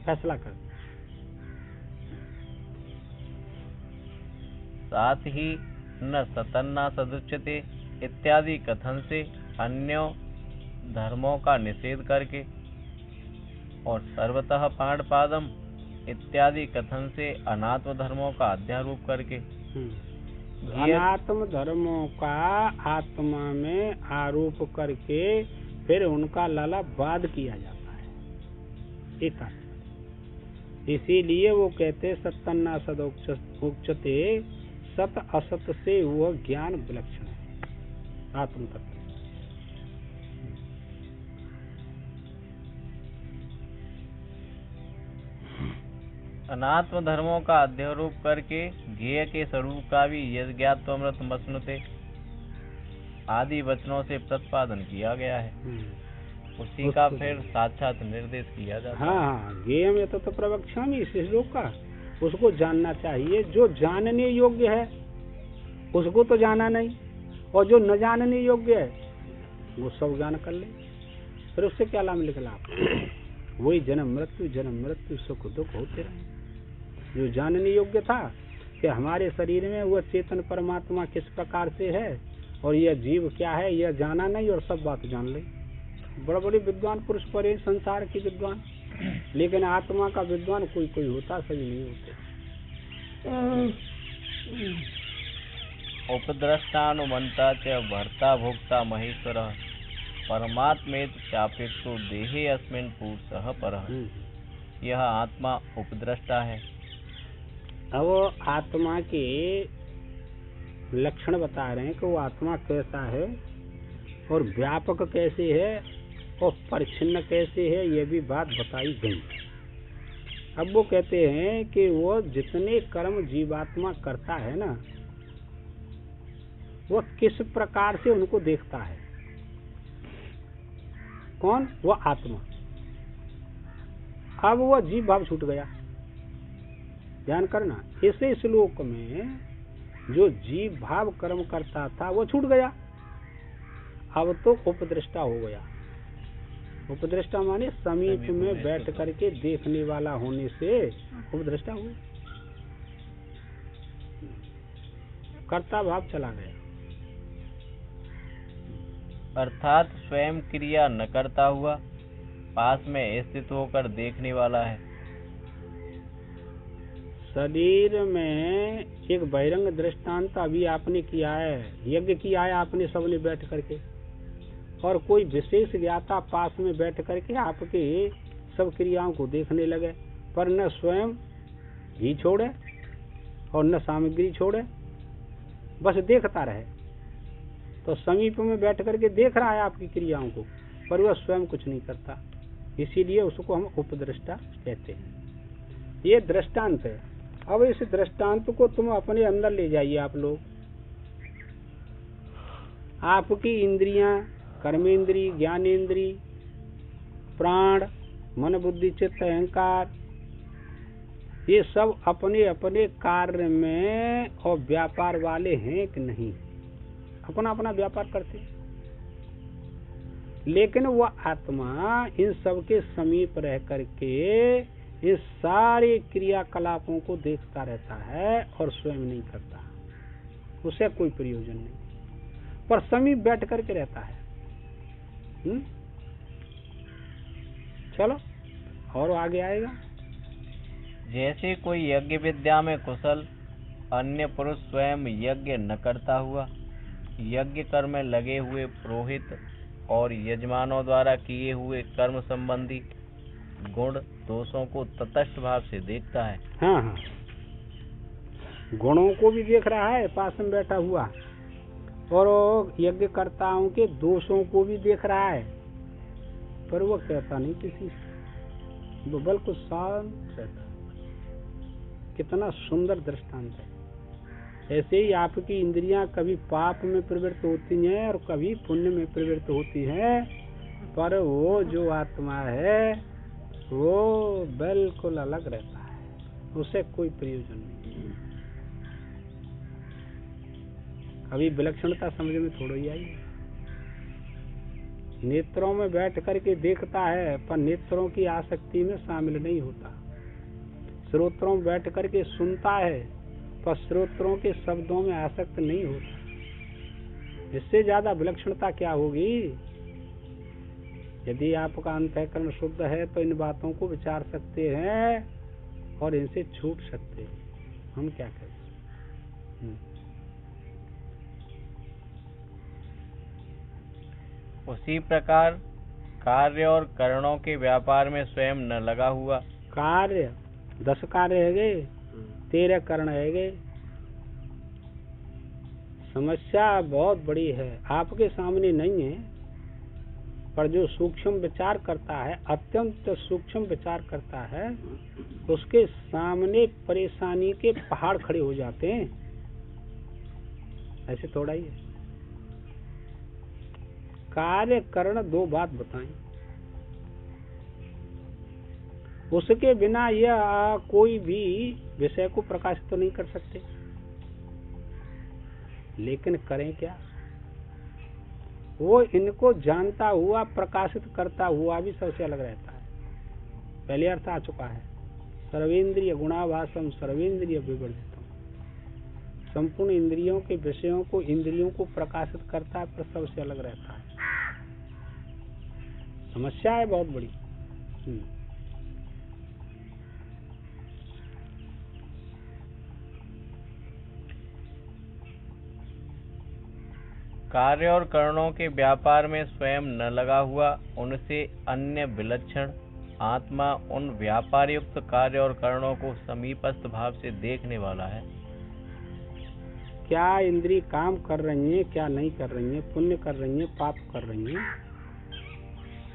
फैसला कर। साथ ही न सतन्ना सदुच्यते इत्यादि कथन से अन्यों धर्मों का निषेध करके और सर्वतः पाणपादम इत्यादि कथन से अनात्म धर्मों का अध्यारोप करके अनात्म धर्मों का आत्मा में आरोप करके फिर उनका लाला वाद किया जाता है। इसीलिए वो कहते सत्तन्ना सदोच्यते, सत असत से वह ज्ञान विलक्षण है आत्म तत्व। अनात्म धर्मों का अध्यारोप करके ज्ञेय के स्वरूप का भी यज्ञात्वमृत मसनुते आदि वचनों से प्रतिपादन किया गया है। उसी का फिर साक्षात निर्देश किया जाता है। हाँ, ज्ञेय में तो प्रवक्ष्यामि इस श्लोक का, उसको जानना चाहिए। जो जानने योग्य है उसको तो जाना नहीं, और जो न जानने योग्य है वो सब ज्ञान कर ले, फिर उससे क्या लाभ निकला? वही जन्म मृत्यु सुख दुख होते रहे। जो जानने योग्य था कि हमारे शरीर में वह चेतन परमात्मा किस प्रकार से है और यह जीव क्या है, यह जाना नहीं, और सब बात जान ले। बड़े बड़े विद्वान पुरुष परे संसार के विद्वान, लेकिन आत्मा का विद्वान कोई कोई होता, सभी नहीं होते। उपद्रष्टानुमंता च भर्ता भोक्ता महेश्वर परमात्मेत चापेक्षो देहे अस्मिन् पुरुषः परः। यह आत्मा उपद्रष्टा है। अब आत्मा के लक्षण बता रहे हैं कि वो आत्मा कैसा है और व्यापक कैसे है और परिच्छिन्न कैसे है, ये भी बात बताई गई। अब वो कहते हैं कि वो जितने कर्म जीवात्मा करता है ना, वो किस प्रकार से उनको देखता है। कौन? वो आत्मा। अब वो जीव भाव छूट गया, ध्यान करना। इसे श्लोक में जो जीव भाव कर्म करता था वो छूट गया, अब तो उपदृष्टा हो गया। उपदृष्टा माने समीप में बैठ करके देखने वाला होने से उपदृष्टा हुआ, कर्ता भाव चला गया। अर्थात स्वयं क्रिया न करता हुआ पास में स्थित होकर देखने वाला है। शरीर में एक बहिरंग दृष्टांत अभी आपने किया है, यज्ञ किया है आपने सबने बैठ करके, और कोई विशेष ज्ञाता पास में बैठ करके आपके सब क्रियाओं को देखने लगे, पर न स्वयं घी छोड़े और न सामग्री छोड़े, बस देखता रहे। तो समीप में बैठ करके देख रहा है आपकी क्रियाओं को, पर वह स्वयं कुछ नहीं करता, इसीलिए उसको हम उपदृष्टा कहते हैं। ये दृष्टांत है। अब इस दृष्टांत को तुम अपने अंदर ले जाइए। आप लोग, आपकी इंद्रियां, कर्मेंद्री, ज्ञानेंद्री, प्राण, मन, बुद्धि, चित्त, अहंकार, ये सब अपने अपने कार्य में और व्यापार वाले हैं कि नहीं? अपना अपना व्यापार करते हैं, लेकिन वह आत्मा इन सब के समीप रह करके इस सारे क्रियाकलापों को देखता रहता है और स्वयं नहीं करता, उसे कोई प्रयोजन नहीं, पर समीप बैठ करके रहता है। चलो और आगे आएगा। जैसे कोई यज्ञ विद्या में कुशल अन्य पुरुष स्वयं यज्ञ न करता हुआ यज्ञ कर्म में लगे हुए पुरोहित और यजमानों द्वारा किए हुए कर्म संबंधी गुण दोषों को तटस्थ भाव से देखता है। हाँ हाँ, गुणों को भी देख रहा है पास में बैठा हुआ, और यज्ञ कर्ताओं के दोषों को भी देख रहा है, पर वो कहता नहीं किसी से, वो बिल्कुल शांत रहता है। कितना सुंदर दृष्टांत है। ऐसे ही आपकी इंद्रियां कभी पाप में प्रवृत्त होती हैं और कभी पुण्य में प्रवृत्त होती हैं, पर वो जो आत्मा है वो बिल्कुल अलग रहता है, उसे कोई प्रयोजन नहीं। अभी विलक्षणता समझ में थोड़ा ही आई। नेत्रों में बैठ करके देखता है, पर नेत्रों की आसक्ति में शामिल नहीं होता। श्रोत्रों में बैठ करके सुनता है, पर श्रोत्रों के शब्दों में आसक्त नहीं होता। इससे ज्यादा विलक्षणता क्या होगी? यदि आपका अंतःकरण शुद्ध है तो इन बातों को विचार सकते हैं और इनसे छूट सकते हैं। हम क्या करें? उसी प्रकार कार्य और करणों के व्यापार में स्वयं न लगा हुआ। कार्य 10 कार्य है गए, 13 कर्ण है गए। समस्या बहुत बड़ी है, आपके सामने नहीं है, पर जो सूक्ष्म विचार करता है, अत्यंत सूक्ष्म विचार करता है, उसके सामने परेशानी के पहाड़ खड़े हो जाते हैं। ऐसे थोड़ा ही है। कार्य करण 2 बात बताएं, उसके बिना यह कोई भी विषय को प्रकाशित तो नहीं कर सकते, लेकिन करें क्या? वो इनको जानता हुआ प्रकाशित करता हुआ भी सबसे अलग रहता है। पहले अर्थ आ चुका है, सर्वेंद्रिय गुणाभासम सर्वेंद्रिय विवर्जितम। संपूर्ण इंद्रियों के विषयों को, इंद्रियों को प्रकाशित करता है, पर सबसे अलग रहता है। समस्या है बहुत बड़ी। कार्य और करणों के व्यापार में स्वयं न लगा हुआ, उनसे अन्य विलक्षण आत्मा उन व्यापार युक्त कार्य और करणों को समीपस्थ भाव से देखने वाला है। क्या इंद्री काम कर रही है, क्या नहीं कर रही है, पुण्य कर रही है, पाप कर रही है,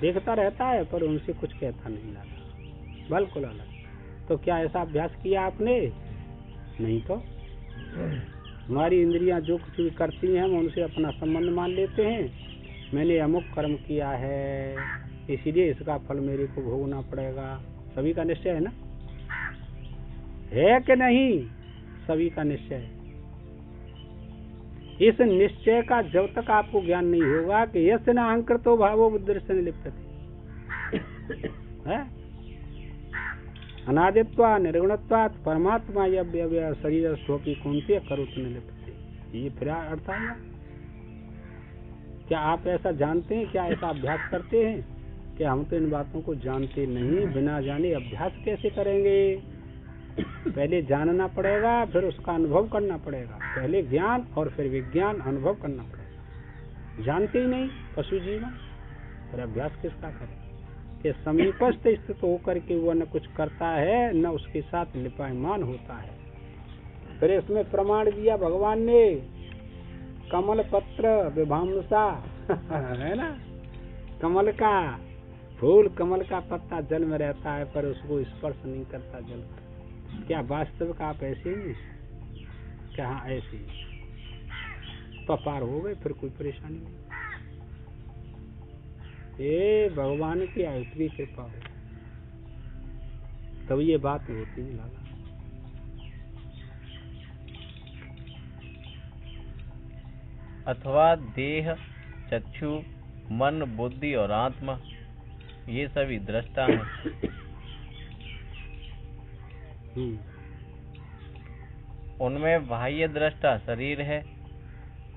देखता रहता है, पर उनसे कुछ कहता नहीं लगा, बिल्कुल अलग। तो क्या ऐसा अभ्यास किया आपने? नहीं। तो हमारी इंद्रियां जो कुछ भी करती हैं, हम उनसे अपना संबंध मान लेते हैं। मैंने अमुक कर्म किया है, इसीलिए इसका फल मेरे को भोगना पड़ेगा। सभी का निश्चय है ना? है कि नहीं? सभी का निश्चय है। इस निश्चय का जब तक आपको ज्ञान नहीं होगा कि यस्य न अहंकृतो भावो बुद्धिर्स्य न लिप्यते, अनादित्वा निर्गुणत्वात् परमात्मा यव्यय शरीर स्वपि कौन्तेय करोति न लिप्यते। ये फिर अर्थ आया। क्या आप ऐसा जानते हैं? क्या ऐसा अभ्यास करते हैं? कि हम तो इन बातों को जानते नहीं, बिना जाने अभ्यास कैसे करेंगे? पहले जानना पड़ेगा, फिर उसका अनुभव करना पड़ेगा। पहले ज्ञान और फिर विज्ञान, अनुभव करना पड़ेगा। जानते ही नहीं पशु जीवन, फिर अभ्यास किसका करें कि समीपस्थ स्थित होकर के वह न कुछ करता है न उसके साथ लिपायमान होता है। फिर इसमें प्रमाण दिया भगवान ने, कमल पत्र विभांसा है ना, कमल का फूल, कमल का पत्ता जल में रहता है पर उसको स्पर्श नहीं करता जल का। क्या वास्तविक आप ऐसे ही? क्या हाँ ऐसे ही तो पार हो गए, फिर कोई परेशानी नहीं। ये भगवान की आयत्री कृपा हो तब ये बात होती है लाला। अथवा देह, चक्षु, मन, बुद्धि और आत्मा ये सभी दृष्टा हैं। उनमें बाह्य दृष्टा शरीर है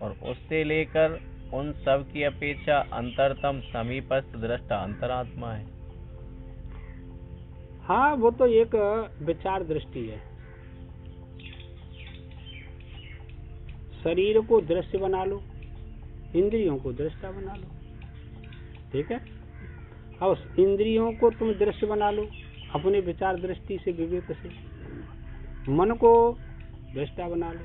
और उससे लेकर उन सब की अपेक्षा अंतरतम समीपस्थ दृष्टा अंतरात्मा है। हाँ, वो तो एक विचार दृष्टि है। शरीर को दृश्य बना लो, इंद्रियों को दृष्टा बना लो, ठीक है। अब इंद्रियों को तुम दृश्य बना लो अपने विचार दृष्टि से, विवेक से। मन को दृष्टा बना लो,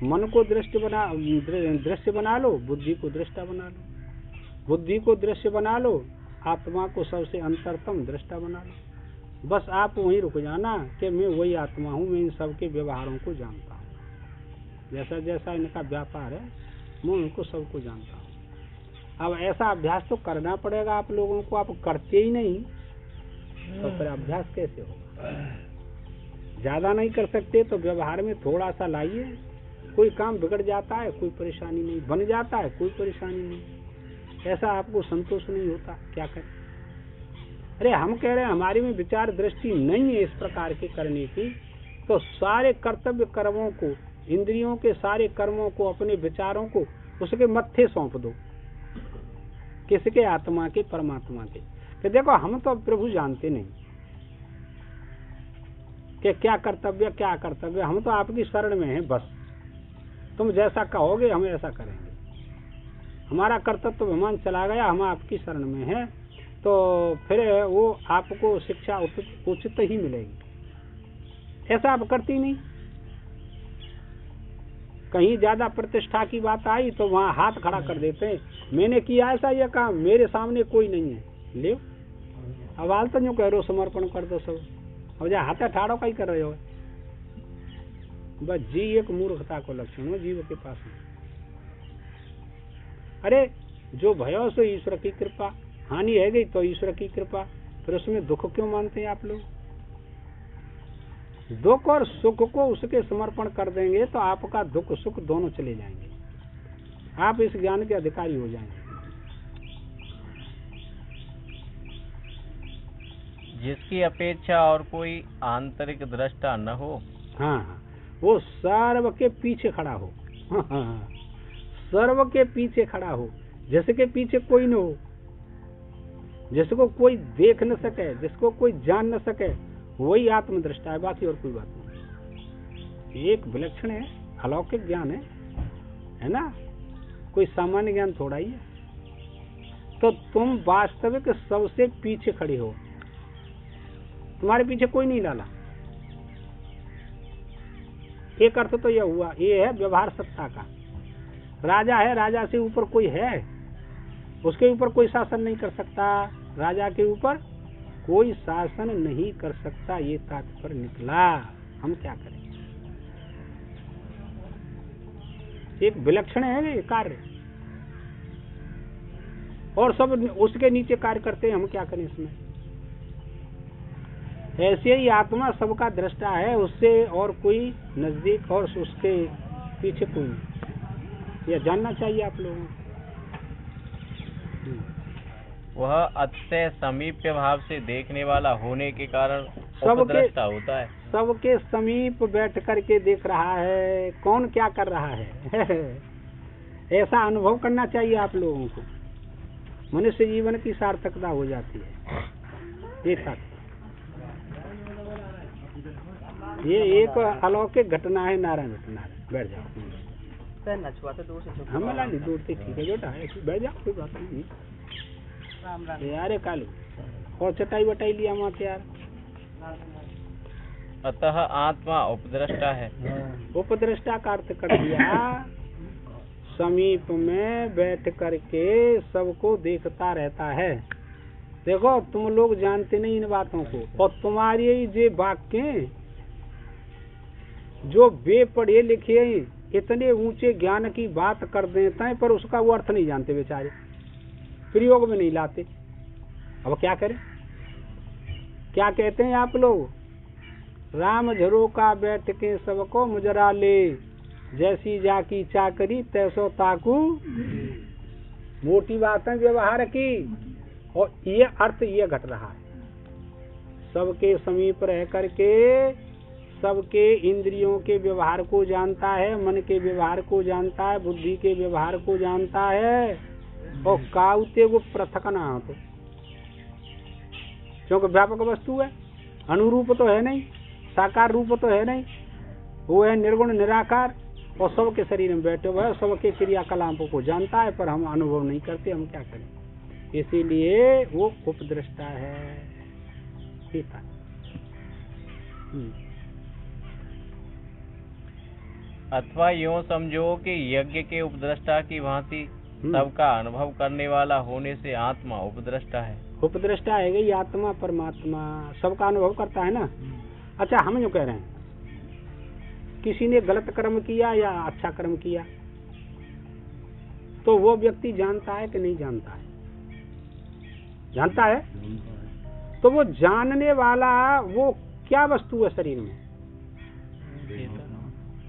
मन को दृश्य बना लो, बुद्धि को दृष्टा बना लो, बुद्धि को दृश्य बना लो, आत्मा को सबसे अंतरतम दृष्टा बना लो। बस आप वहीं रुक जाना कि मैं वही आत्मा हूँ, मैं इन सबके व्यवहारों को जानता हूँ। जैसा जैसा इनका व्यापार है मैं उनको सबको जानता हूँ। अब ऐसा अभ्यास तो करना पड़ेगा आप लोगों को। आप करते ही नहीं तो फिर अभ्यास कैसे होगा? ज्यादा नहीं कर सकते तो व्यवहार में थोड़ा सा लाइए। कोई काम बिगड़ जाता है कोई परेशानी नहीं, बन जाता है कोई परेशानी नहीं। ऐसा आपको संतोष नहीं होता, क्या करें? अरे हम कह रहे हैं हमारी में विचार दृष्टि नहीं है इस प्रकार के करने की, तो सारे कर्तव्य कर्मों को, इंद्रियों के सारे कर्मों को, अपने विचारों को उसके मत्थे सौंप दो। किसके? आत्मा के, परमात्मा के। कि देखो हम तो प्रभु जानते नहीं कि क्या कर्तव्य क्या कर्तव्य, हम तो आपकी शरण में हैं। बस तुम जैसा कहोगे हम ऐसा करेंगे। हमारा कर्तव्य विमान चला गया, हम आपकी शरण में हैं, तो फिर वो आपको शिक्षा उचित ही मिलेगी। ऐसा आप करती नहीं। कहीं ज्यादा प्रतिष्ठा की बात आई तो वहाँ हाथ खड़ा कर देते हैं, मैंने किया ऐसा ये काम, मेरे सामने कोई नहीं है। ले अब तो यूँ कह रहे हो समर्पण कर दो सब, और जा हाथ ठाड़ो का ही कर रहे हो। बस जी एक मूर्खता को लक्षण हो जीव के पास में। अरे जो भयो सो ईश्वर की कृपा, हानि है गई तो ईश्वर की कृपा, फिर उसमें दुख क्यों मानते हैं आप लोग? दुख और सुख को उसके समर्पण कर देंगे तो आपका दुख सुख दोनों चले जाएंगे, आप इस ज्ञान के अधिकारी हो जाएंगे। जिसकी अपेक्षा और कोई आंतरिक दृष्टा न हो, हाँ, वो सर्व के पीछे खड़ा हो। हाँ, सर्व के पीछे खड़ा हो, जिसके पीछे कोई न हो, जिसको कोई देख न सके, जिसको कोई जान न सके, वही आत्मदृष्टा है, बाकी और कोई बात नहीं। एक विलक्षण है, अलौकिक ज्ञान है ना, कोई सामान्य ज्ञान थोड़ा ही है। तो तुम वास्तविक सबसे पीछे खड़े हो, तुम्हारे पीछे कोई नहीं डाला। एक अर्थ तो यह हुआ, ये है व्यवहार सत्ता का। राजा है, राजा से ऊपर कोई है, उसके ऊपर कोई शासन नहीं कर सकता, राजा के ऊपर कोई शासन नहीं कर सकता, ये तात्पर्य निकला। हम क्या करें? एक विलक्षण है ये कार्य, और सब उसके नीचे कार्य करते हैं, हम क्या करें इसमें? ऐसे ही आत्मा सबका दृष्टा है, उससे और कोई नजदीक और उसके पीछे कोई नहीं। यह जानना चाहिए आप लोगों को। वह अत्यंत समीप्य भाव से देखने वाला होने के कारण सबके होता है। सबके समीप बैठ करके देख रहा है कौन क्या कर रहा है। ऐसा अनुभव करना चाहिए आप लोगों को, मनुष्य जीवन की सार्थकता हो जाती है। देखा ये एक अलौकिक घटना है। नारायण घटना है। बैठ जाओ। हम नहीं दूरते, ठीक है बेटा, ऐसे बैठ जाओ, कोई बात नहीं। यार कालू और चटाई वटाई लिया मत यार। अतः आत्मा उपद्रष्टा है। उपद्रष्टा का अर्थ कर दिया समीप में बैठ करके सबको देखता रहता है। देखो तुम लोग जानते नहीं इन बातों को, और तुम्हारे ये वाक्य जो बेपढ़े लिखे इतने ऊंचे ज्ञान की बात कर देते हैं, पर उसका वो अर्थ नहीं जानते बेचारे, प्रयोग में नहीं लाते। अब क्या करें? क्या कहते हैं आप लोग? राम झरोका बैठ के सबको मुजरा ले, जैसी जाकी चाकरी तैसो ताकू। मोटी बातें व्यवहार की, और ये अर्थ ये घट रहा है। सबके समीप रह करके सबके इंद्रियों के व्यवहार को जानता है, मन के व्यवहार को जानता है, बुद्धि के व्यवहार को जानता है, और काउते वो पृथक ना हो, क्योंकि व्यापक वस्तु है, अनुरूप तो है नहीं, साकार रूप तो है नहीं, वो है निर्गुण निराकार, और सबके शरीर में बैठे हुए है, सबके क्रियाकलापों को जानता है, पर हम अनुभव नहीं करते। हम क्या करें? इसीलिए वो उपद्रष्टा है। सीता अथवा यूं समझो कि यज्ञ के उपद्रष्टा की भांति सबका अनुभव करने वाला होने से आत्मा उपद्रष्टा है। उपद्रष्टा है गई आत्मा, परमात्मा सबका अनुभव करता है ना। अच्छा, हम जो कह रहे हैं किसी ने गलत कर्म किया या अच्छा कर्म किया, तो वो व्यक्ति जानता है कि नहीं जानता है? जानता है। तो वो जानने वाला वो क्या वस्तु है शरीर में?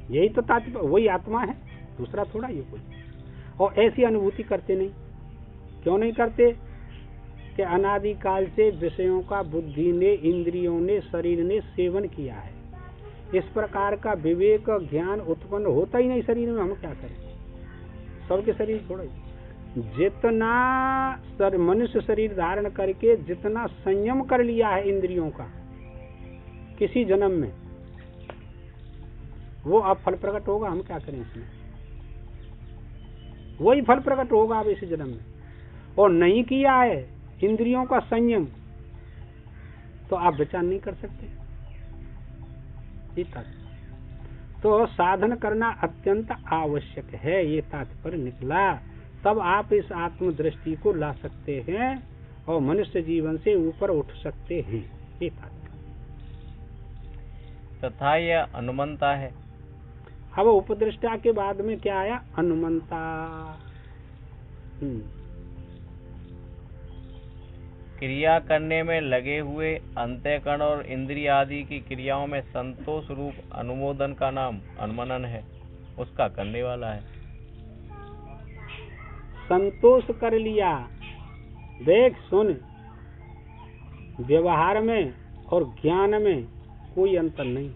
यही तो तात्पर्य, वही आत्मा है, दूसरा थोड़ा ये कोई। और ऐसी अनुभूति करते नहीं। क्यों नहीं करते? कि अनादिकाल से विषयों का बुद्धि ने, इंद्रियों ने, शरीर ने सेवन किया है। इस प्रकार का विवेक ज्ञान उत्पन्न होता ही नहीं शरीर में। हम क्या करें? सबके शरीर थोड़ा ही, जितना मनुष्य शरीर धारण करके जितना संयम कर लिया है इंद्रियों का किसी जन्म में, वो अब फल प्रकट होगा। हम क्या करें इसमें? वही फल प्रकट होगा अब इस जन्म में। और नहीं किया है इंद्रियों का संयम, तो आप विचार नहीं कर सकते। तो साधन करना अत्यंत आवश्यक है, ये तात्पर्य निकला। तब आप इस आत्मदृष्टि को ला सकते हैं और मनुष्य जीवन से ऊपर उठ सकते हैं। ये तथा यह अनुमंता है। अब उपदृष्टा के बाद में क्या आया? अनुमंता। क्रिया करने में लगे हुए अंतःकरण और इंद्रिय आदि की क्रियाओं में संतोष रूप अनुमोदन का नाम अनुमनन है, उसका करने वाला है। संतोष कर लिया। देख सुन, व्यवहार में और ज्ञान में कोई अंतर नहीं।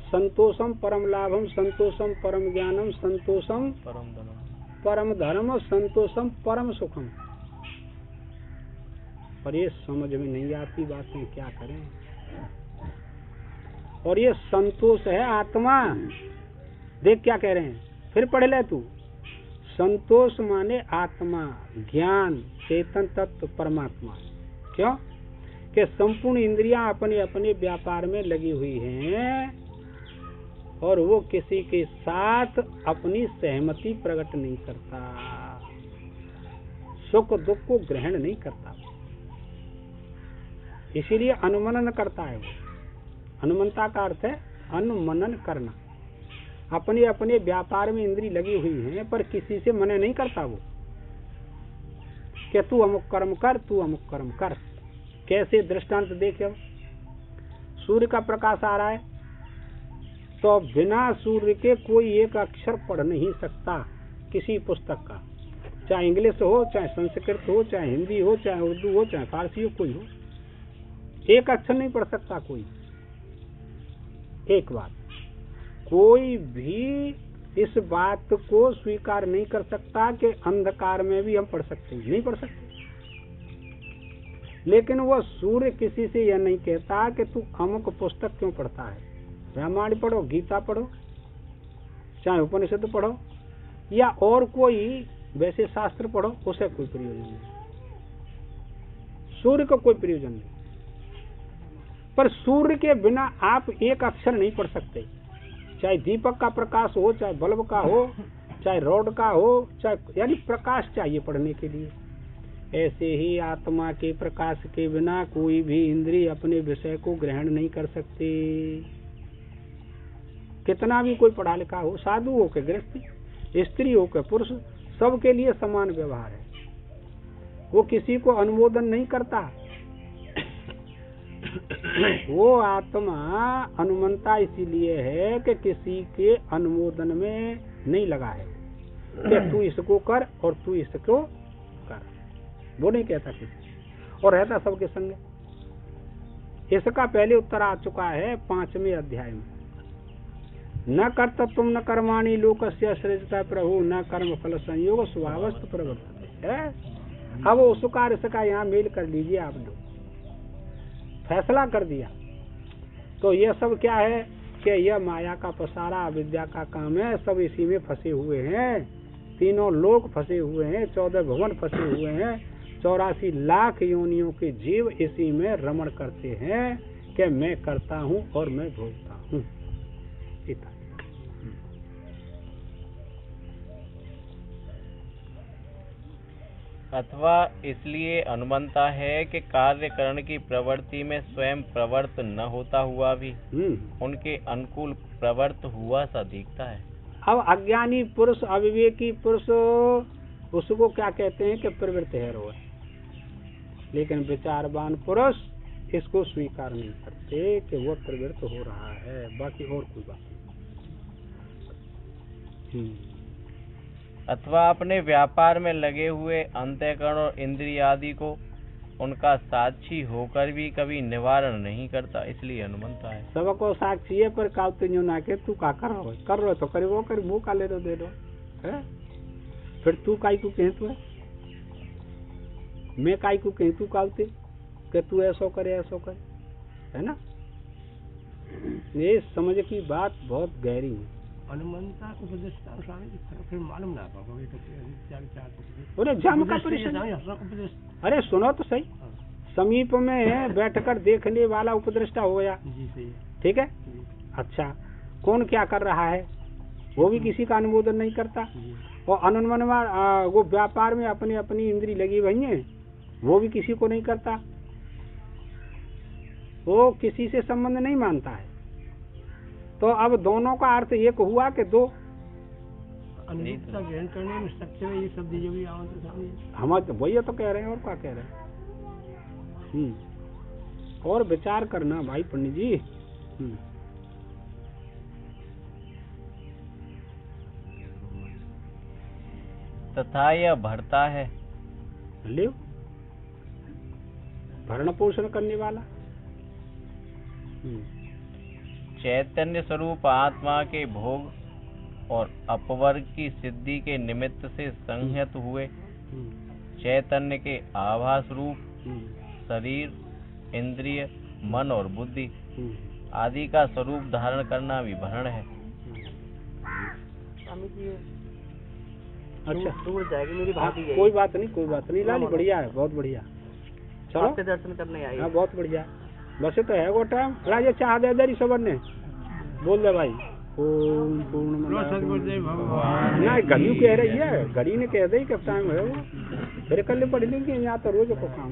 संतोषम परम लाभम, संतोषम परम ज्ञानम, संतोषम परम धर्म, संतोषम परम सुखम। पर ये समझ में नहीं आती बातें, क्या करें? और ये संतोष है आत्मा। देख क्या कह रहे हैं, फिर पढ़ ले तू। संतोष माने आत्मा, ज्ञान, चेतन तत्व, परमात्मा। क्यों? कि संपूर्ण इंद्रियां अपने अपने व्यापार में लगी हुई हैं और वो किसी के साथ अपनी सहमति प्रकट नहीं करता, सुख दुख को ग्रहण नहीं करता, इसीलिए अनुमनन करता है वो। अनुमंता का अर्थ है अनुमनन करना। अपने अपने व्यापार में इंद्री लगी हुई है, पर किसी से मना नहीं करता वो कि तू अमुक कर्म कर, तू अमुक कर्म कर। कैसे? दृष्टांत देखे, सूर्य का प्रकाश आ रहा है तो बिना सूर्य के कोई एक अक्षर पढ़ नहीं सकता किसी पुस्तक का, चाहे इंग्लिश हो, चाहे संस्कृत हो, चाहे हिंदी हो, चाहे उर्दू हो, चाहे फारसी हो, कोई हो, एक अक्षर नहीं पढ़ सकता कोई। एक बात, कोई भी इस बात को स्वीकार नहीं कर सकता कि अंधकार में भी हम पढ़ सकते हैं। नहीं पढ़ सकते। लेकिन वो सूर्य किसी से यह नहीं कहता कि तू अमुक पुस्तक क्यों पढ़ता है। रामायण पढ़ो, गीता पढ़ो, चाहे उपनिषद पढ़ो या और कोई वैसे शास्त्र पढ़ो, उसे कोई प्रयोजन नहीं। सूर्य को कोई प्रयोजन नहीं। पर सूर्य के बिना आप एक अक्षर नहीं पढ़ सकते। चाहे दीपक का प्रकाश हो, चाहे बल्ब का हो, चाहे रॉड का हो, चाहे यानी प्रकाश चाहिए पढ़ने के लिए। ऐसे ही आत्मा के प्रकाश के बिना कोई भी इंद्रिय अपने विषय को ग्रहण नहीं कर सकते। कितना भी कोई पढ़ा लिखा हो, साधु हो के गृहस्थी, स्त्री हो के पुरुष, सबके लिए समान व्यवहार है। वो किसी को अनुमोदन नहीं करता। वो आत्मा अनुमंता इसीलिए है कि किसी के अनुमोदन में नहीं लगा है कि तू इसको कर और तू इसको कर। वो नहीं कहता किसी, और रहता सबके संग। इसका पहले उत्तर आ चुका है 5वें अध्याय में। न कर्त तुम न कर्माणि लोकस्य सृजता प्रभु न कर्म फल संयोग स्वभावस्तु प्रवर्तते है। अब उसका इसका यहाँ मेल कर लीजिए। आप लोग फैसला कर दिया तो यह सब क्या है कि यह माया का पसारा, अविद्या का काम है। सब इसी में फंसे हुए हैं। तीनों लोग फंसे हुए हैं, 14 भुवन फंसे हुए हैं, 84 लाख योनियों के जीव इसी में रमण करते हैं कि मैं करता हूँ और मैं भोगता हूँ। अथवा इसलिए अनुमंता है कि कार्य करण की प्रवृत्ति में स्वयं प्रवृत्त न होता हुआ भी उनके अनुकूल प्रवृत्त हुआ सा दिखता है। अब अज्ञानी पुरुष, अविवेकी पुरुष उसको क्या कहते हैं कि प्रवृत्त है रोज, लेकिन विचारवान पुरुष इसको स्वीकार नहीं करते कि वो प्रवृत्त हो रहा है। बाकी और कोई बात नहीं। अथवा अपने व्यापार में लगे हुए अंतःकरण और इंद्रिय आदि को उनका साक्षी होकर भी कभी निवारण नहीं करता, इसलिए अनुमंता है। सबको साक्षी है पर कावते जो ना के तू का कर रहो तो करे, वो कर वो का ले दो दे दो है। फिर तू काई को कहे तू है, मैं काई को कहे तू कावते कि तू ऐसो करे ऐसो करे, है ना। ये समझ की बात बहुत गहरी है। अनुमंता उपदेशता फिर मालूम ना पाओगे। अरे जम का उपदेश, अरे सुनो तो सही। समीप में बैठकर देखने वाला उपदेष्टा हो गया, ठीक है। अच्छा, कौन क्या कर रहा है वो भी किसी का अनुमोदन नहीं करता। और अनुमनवा वो व्यापार में अपनी अपनी इंद्री लगी हुई है, वो भी किसी को नहीं करता। वो किसी से संबंध नहीं मानता है। तो अब दोनों का अर्थ एक हुआ कि दो अनुरूपता ग्रहण करने में सक्षम है। ये सब जो भी हम वही तो कह रहे हैं, और क्या कह रहे हैं। और विचार करना भाई पंडित जी। तथा यह भरता है, ले भरण पोषण करने वाला। चैतन्य स्वरूप आत्मा के भोग और अपवर्ग की सिद्धि के निमित्त से संहत हुए चैतन्य के आभास रूप शरीर, इंद्रिय, मन और बुद्धि आदि का स्वरूप धारण करना भी भरण है। अच्छा, दूर जाएगी मेरी भाभी। कोई बात नहीं लाली, बढ़िया है, बहुत बढ़िया। चलो आपके दर्शन करने आई। हाँ, बहुत बढ़िया। बस तो है वो टाइम राजे चाह दे दरी सबर ने बोल दे भाई। ओम पूर्ण ना घड़ी कह रही है, घड़ी ने कह दे कब टाइम है वो। फिर कल पढ़ लेंगे, यहाँ तो रोज को काम।